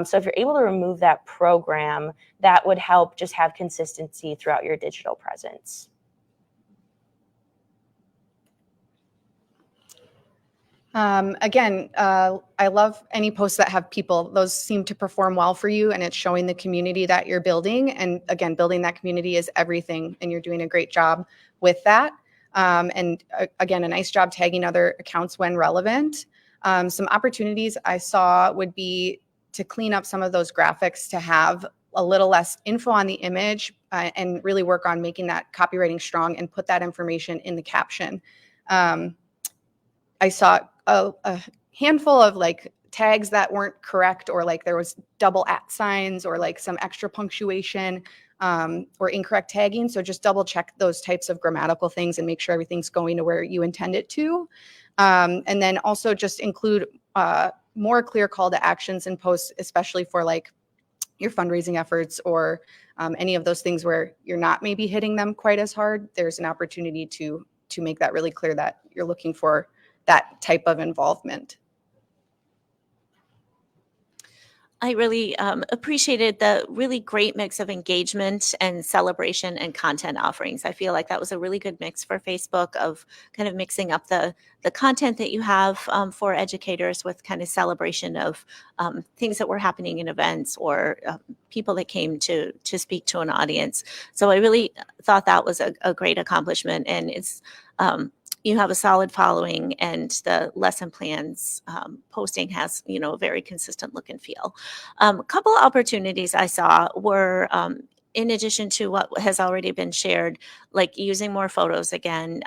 So if you're able to remove that program, that would help just have consistency throughout your digital presence. Again, I love any posts that have people. Those seem to perform well for you, and it's showing the community that you're building. And again, building that community is everything, and you're doing a great job with that. Again, a nice job tagging other accounts when relevant. Some opportunities I saw would be to clean up some of those graphics to have a little less info on the image and really work on making that copywriting strong and put that information in the caption. I saw a handful of like tags that weren't correct, or like there was double @ signs or like some extra punctuation or incorrect tagging. So just double check those types of grammatical things and make sure everything's going to where you intend it to. And then also just include more clear call to actions in posts, especially for like your fundraising efforts or any of those things where you're not maybe hitting them quite as hard. There's an opportunity to make that really clear that you're looking for that type of involvement. I really appreciated the really great mix of engagement and celebration and content offerings. I feel like that was a really good mix for Facebook of kind of mixing up the content that you have for educators with kind of celebration of things that were happening in events or people that came to speak to an audience. So I really thought that was a great accomplishment, and it's you have a solid following, and the lesson plans posting has, a very consistent look and feel. A couple of opportunities I saw were, in addition to what has already been shared, like using more photos again,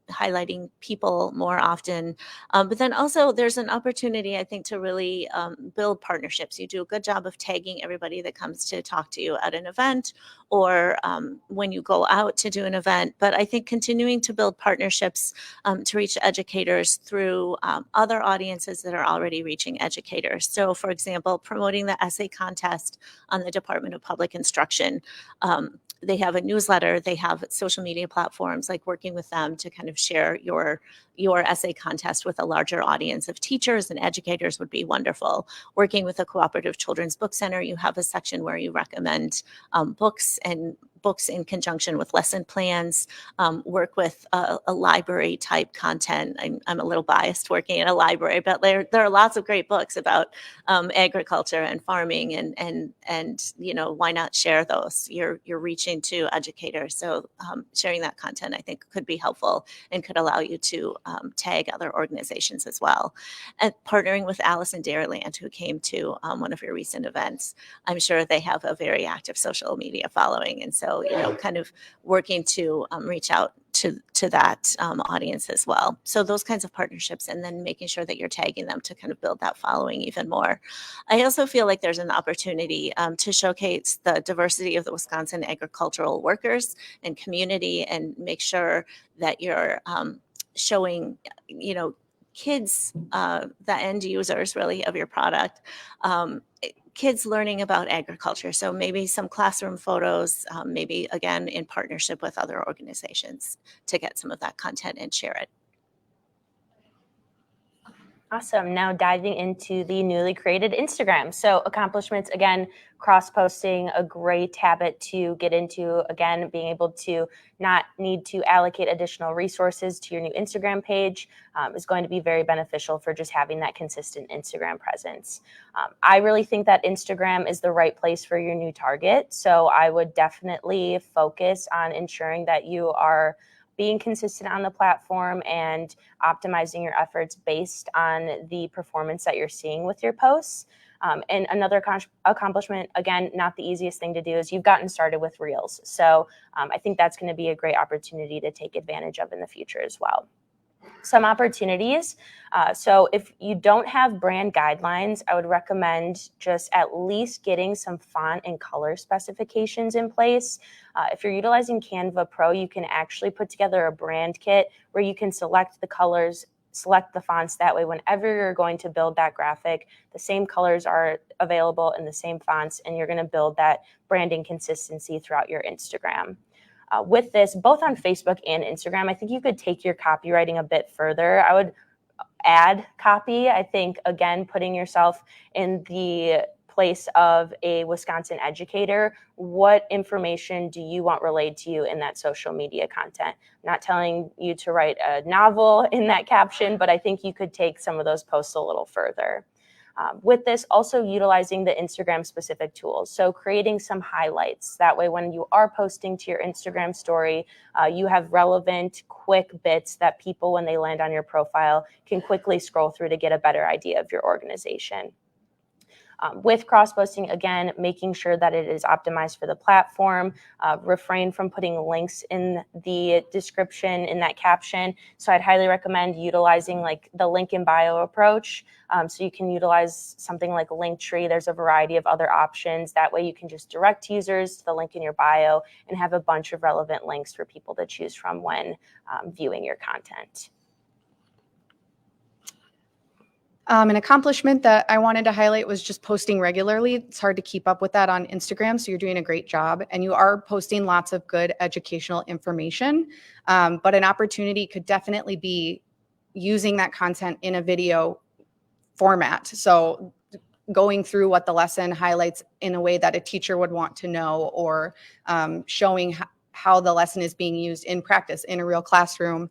highlighting people more often. But then also there's an opportunity, I think, to really build partnerships. You do a good job of tagging everybody that comes to talk to you at an event or when you go out to do an event. But I think continuing to build partnerships to reach educators through other audiences that are already reaching educators. So for example, promoting the essay contest on the Department of Public Instruction. They have a newsletter, they have social media platforms, like working with them to kind of share your essay contest with a larger audience of teachers and educators would be wonderful. Working with a cooperative children's book center, you have a section where you recommend books in conjunction with lesson plans, work with a library type content. I'm a little biased working in a library, but there are lots of great books about agriculture and farming, and why not share those? You're reaching to educators, so sharing that content I think could be helpful and could allow you to tag other organizations as well. And partnering with Alice in Dairyland, who came to one of your recent events, I'm sure they have a very active social media following, and so kind of working to reach out to that audience as well. So those kinds of partnerships, and then making sure that you're tagging them to kind of build that following even more. I also feel like there's an opportunity to showcase the diversity of the Wisconsin agricultural workers and community, and make sure that you're showing, kids, the end users really of your product, kids learning about agriculture. So maybe some classroom photos, maybe again in partnership with other organizations to get some of that content and share it. Awesome. Now diving into the newly created Instagram. So accomplishments, again, cross-posting, a great habit to get into. Again, being able to not need to allocate additional resources to your new Instagram page is going to be very beneficial for just having that consistent Instagram presence. I really think that Instagram is the right place for your new target. So I would definitely focus on ensuring that you are being consistent on the platform and optimizing your efforts based on the performance that you're seeing with your posts. And another accomplishment, again, not the easiest thing to do, is you've gotten started with Reels. So I think that's going to be a great opportunity to take advantage of in the future as well. Some opportunities. So if you don't have brand guidelines, I would recommend just at least getting some font and color specifications in place. If you're utilizing Canva Pro, you can actually put together a brand kit where you can select the colors, select the fonts. That way, whenever you're going to build that graphic, the same colors are available in the same fonts, and you're going to build that branding consistency throughout your Instagram. With this, both on Facebook and Instagram, I think you could take your copywriting a bit further. I would add copy. I think, again, putting yourself in the place of a Wisconsin educator, what information do you want relayed to you in that social media content? I'm not telling you to write a novel in that caption, but I think you could take some of those posts a little further. With this, also utilizing the Instagram specific tools. So creating some highlights. That way, when you are posting to your Instagram story, you have relevant, quick bits that people, when they land on your profile, can quickly scroll through to get a better idea of your organization. With cross-posting, again, making sure that it is optimized for the platform, refrain from putting links in the description, in that caption. So I'd highly recommend utilizing like the link in bio approach. So you can utilize something like Linktree. There's a variety of other options. That way you can just direct users to the link in your bio and have a bunch of relevant links for people to choose from when viewing your content. An accomplishment that I wanted to highlight was just posting regularly. It's hard to keep up with that on Instagram, so you're doing a great job. And you are posting lots of good educational information, but an opportunity could definitely be using that content in a video format. So going through what the lesson highlights in a way that a teacher would want to know, or showing how the lesson is being used in practice in a real classroom.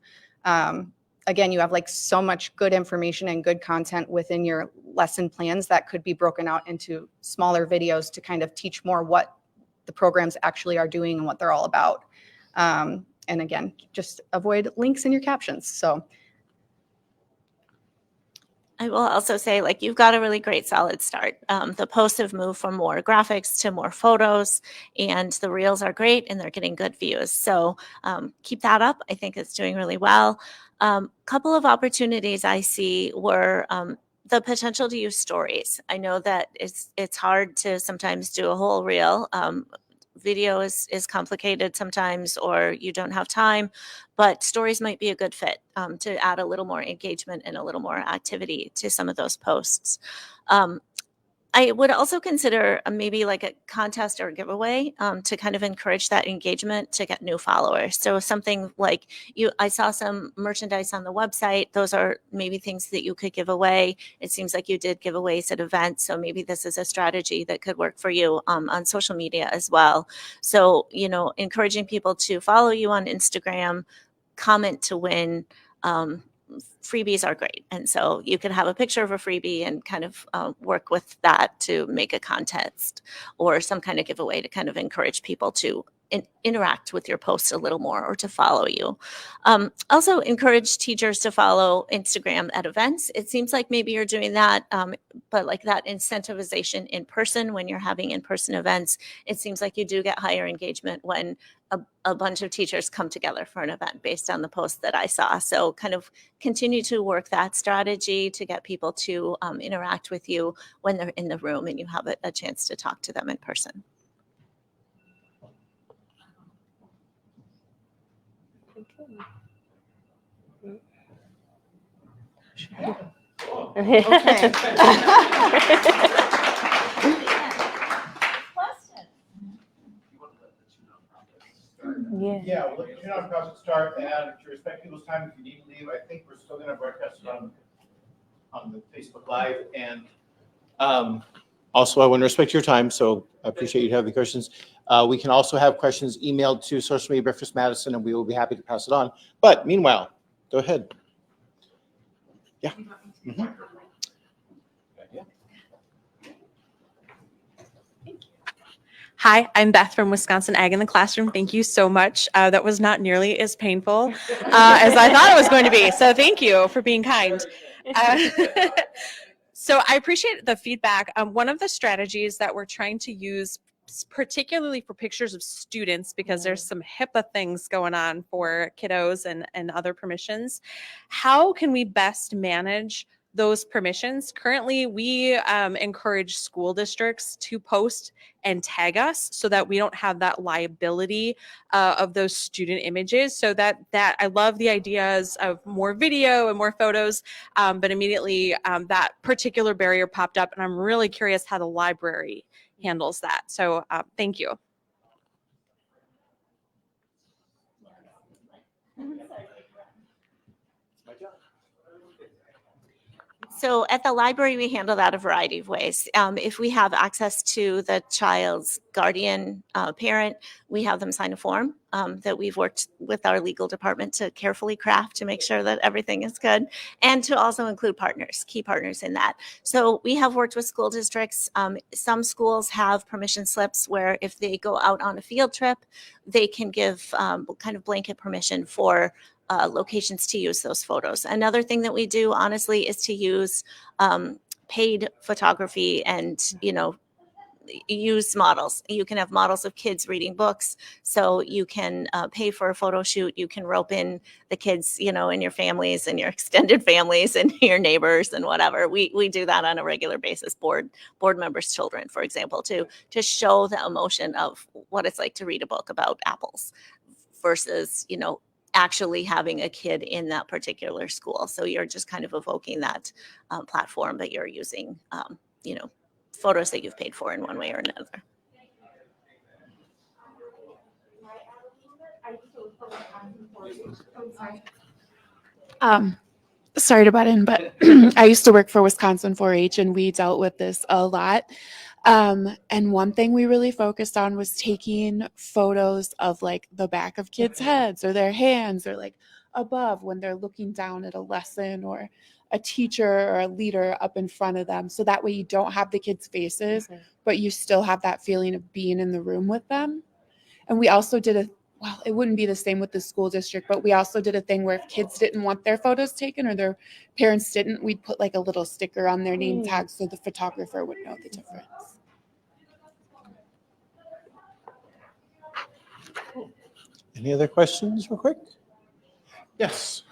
Again, you have like so much good information and good content within your lesson plans that could be broken out into smaller videos to kind of teach more what the programs actually are doing and what they're all about. And again, just avoid links in your captions. So I will also say, like, you've got a really great solid start. The posts have moved from more graphics to more photos, and the reels are great and they're getting good views. So keep that up. I think it's doing really well. Couple of opportunities I see were the potential to use stories. I know that it's hard to sometimes do a whole reel. Video is complicated sometimes, or you don't have time, but stories might be a good fit to add a little more engagement and a little more activity to some of those posts. I would also consider maybe like a contest or a giveaway to kind of encourage that engagement to get new followers. So something like I saw some merchandise on the website. Those are maybe things that you could give away. It seems like you did giveaways at events. So maybe this is a strategy that could work for you on social media as well. So, encouraging people to follow you on Instagram, comment to win. Freebies are great. And so you can have a picture of a freebie and kind of work with that to make a contest or some kind of giveaway to kind of encourage people to interact with your posts a little more or to follow you. Also encourage teachers to follow Instagram at events. It seems like maybe you're doing that, but like that incentivization in person when you're having in-person events, it seems like you do get higher engagement when a bunch of teachers come together for an event based on the posts that I saw. So kind of continue to work that strategy to get people to interact with you when they're in the room and you have a chance to talk to them in person. okay. Yeah, we'll let you know how to start, and to respect people's time, if you need to leave, I think we're still gonna broadcast it on the Facebook Live. And also, I want to respect your time, so I appreciate you having questions. We can also have questions emailed to Social Media Breakfast Madison, and we will be happy to pass it on. But meanwhile, go ahead. Yeah. Mhm. Hi, I'm Beth from Wisconsin Ag in the Classroom. Thank you so much. That was not nearly as painful as I thought it was going to be. So thank you for being kind. So I appreciate the feedback. One of the strategies that we're trying to use, particularly for pictures of students, because there's some HIPAA things going on for kiddos and other permissions. How can we best manage those permissions? Currently, we encourage school districts to post and tag us so that we don't have that liability of those student images. So that I love the ideas of more video and more photos, but immediately that particular barrier popped up, and I'm really curious how the library handles that. So thank you. So at the library, we handle that a variety of ways. If we have access to the child's guardian parent, we have them sign a form that we've worked with our legal department to carefully craft to make sure that everything is good, and to also include partners, key partners in that. So we have worked with school districts. Some schools have permission slips where if they go out on a field trip, they can give kind of blanket permission for locations to use those photos. Another thing that we do, honestly, is to use paid photography and, use models. You can have models of kids reading books. So you can pay for a photo shoot. You can rope in the kids, in your families and your extended families and your neighbors and whatever. We do that on a regular basis. Board members' children, for example, to show the emotion of what it's like to read a book about apples versus, actually having a kid in that particular school. So you're just kind of evoking that platform, but you're using, photos that you've paid for in one way or another. Sorry to butt in, but I used to work for Wisconsin 4-H, and we dealt with this a lot. And one thing we really focused on was taking photos of like the back of kids' heads or their hands or like above when they're looking down at a lesson or a teacher or a leader up in front of them. So that way you don't have the kids' faces, but you still have that feeling of being in the room with them. And we also did it wouldn't be the same with the school district, but we also did a thing where if kids didn't want their photos taken or their parents didn't, we'd put like a little sticker on their name tag so the photographer would know the difference. Any other questions real quick? Yes.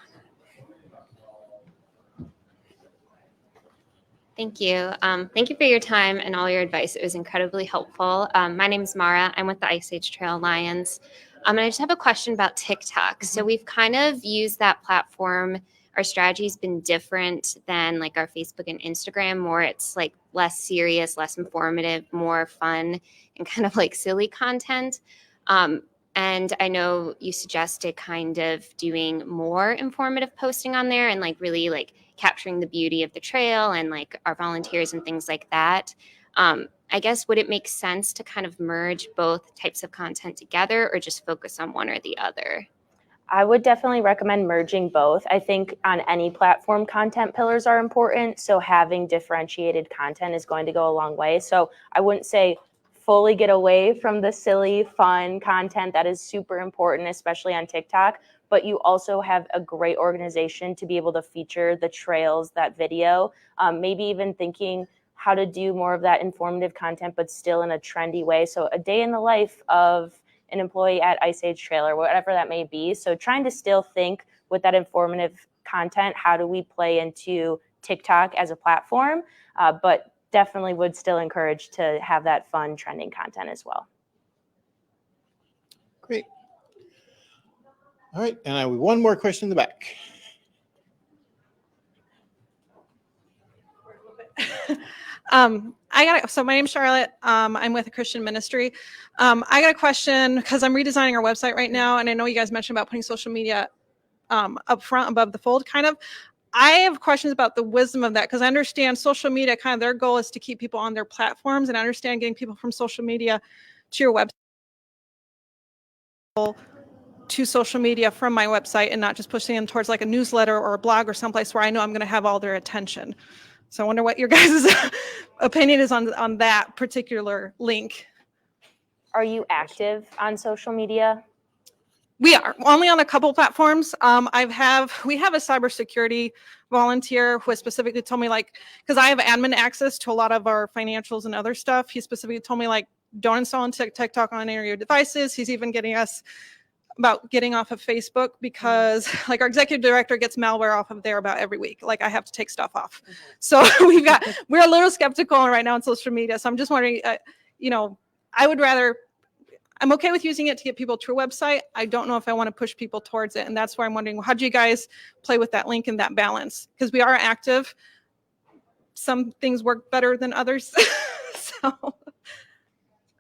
Thank you. Thank you for your time and all your advice. It was incredibly helpful. My name is Mara. I'm with the Ice Age Trail Alliance. And I just have a question about TikTok. So we've kind of used that platform. Our strategy's been different than like our Facebook and Instagram, more it's like less serious, less informative, more fun and kind of like silly content. And I know you suggested kind of doing more informative posting on there and like really like capturing the beauty of the trail and like our volunteers and things like that. I guess, would it make sense to kind of merge both types of content together or just focus on one or the other? I would definitely recommend merging both. I think on any platform, content pillars are important. So having differentiated content is going to go a long way. So I wouldn't say fully get away from the silly, fun content that is super important, especially on TikTok. But you also have a great organization to be able to feature the trails, that video, maybe even thinking how to do more of that informative content, but still in a trendy way. So a day in the life of an employee at Ice Age Trail or whatever that may be. So trying to still think with that informative content, how do we play into TikTok as a platform, but definitely would still encourage to have that fun trending content as well. Great. All right, and I have one more question in the back. So my name's Charlotte. I'm with a Christian ministry. I got a question because I'm redesigning our website right now, and I know you guys mentioned about putting social media up front above the fold kind of. I have questions about the wisdom of that because I understand social media, kind of their goal is to keep people on their platforms, and I understand getting people from social media to your website, to social media from my website, and not just pushing them towards like a newsletter or a blog or someplace where I know I'm going to have all their attention. So I wonder what your guys' opinion is on that particular link. Are you active on social media? We are only on a couple platforms. We have a cybersecurity volunteer who has specifically told me, like, because I have admin access to a lot of our financials and other stuff. He specifically told me, like, don't install TikTok on any of your devices. He's even getting us about getting off of Facebook because, like, our executive director gets malware off of there about every week. Like, I have to take stuff off. So we're a little skeptical right now on social media. So I'm just wondering, I'm okay with using it to get people to a website. I don't know if I want to push people towards it. And that's why I'm wondering, how do you guys play with that link and that balance? Because we are active. Some things work better than others. So.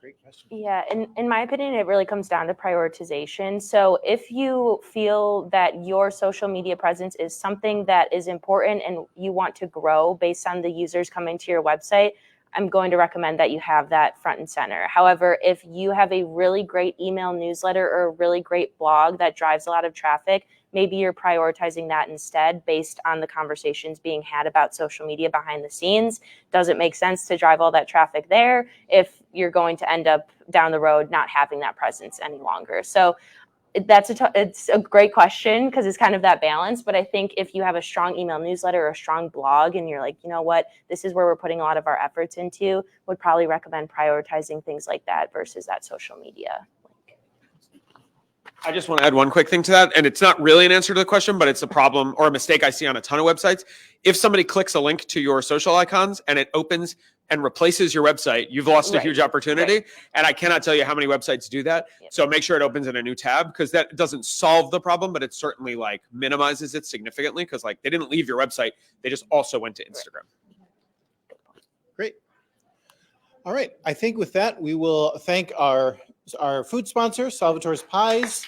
Great question. Yeah, in my opinion, it really comes down to prioritization. So if you feel that your social media presence is something that is important and you want to grow based on the users coming to your website, I'm going to recommend that you have that front and center. However, if you have a really great email newsletter or a really great blog that drives a lot of traffic, maybe you're prioritizing that instead based on the conversations being had about social media behind the scenes. Does it make sense to drive all that traffic there if you're going to end up down the road not having that presence any longer? So it's a great question because it's kind of that balance. But I think if you have a strong email newsletter or a strong blog and you're like, you know what, this is where we're putting a lot of our efforts into, would probably recommend prioritizing things like that versus that social media. I just want to add one quick thing to that. And it's not really an answer to the question, but it's a problem or a mistake I see on a ton of websites. If somebody clicks a link to your social icons and it opens and replaces your website, you've lost a huge opportunity. Right. And I cannot tell you how many websites do that. Yep. So make sure it opens in a new tab because that doesn't solve the problem, but it certainly like minimizes it significantly because like they didn't leave your website. They just also went to Instagram. Great. All right. I think with that, we will thank our food sponsor, Salvatore's Pies.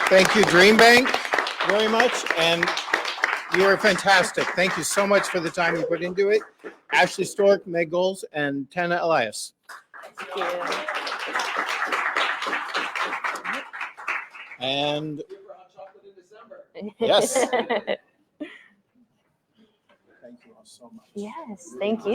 Thank you, Dream Bank, very much. And you are fantastic. Thank you so much for the time you put into it. Ashley Stork, Meg Goals, and Tana Elias. Thank you. And yes. Thank you all so much. Yes, thank you.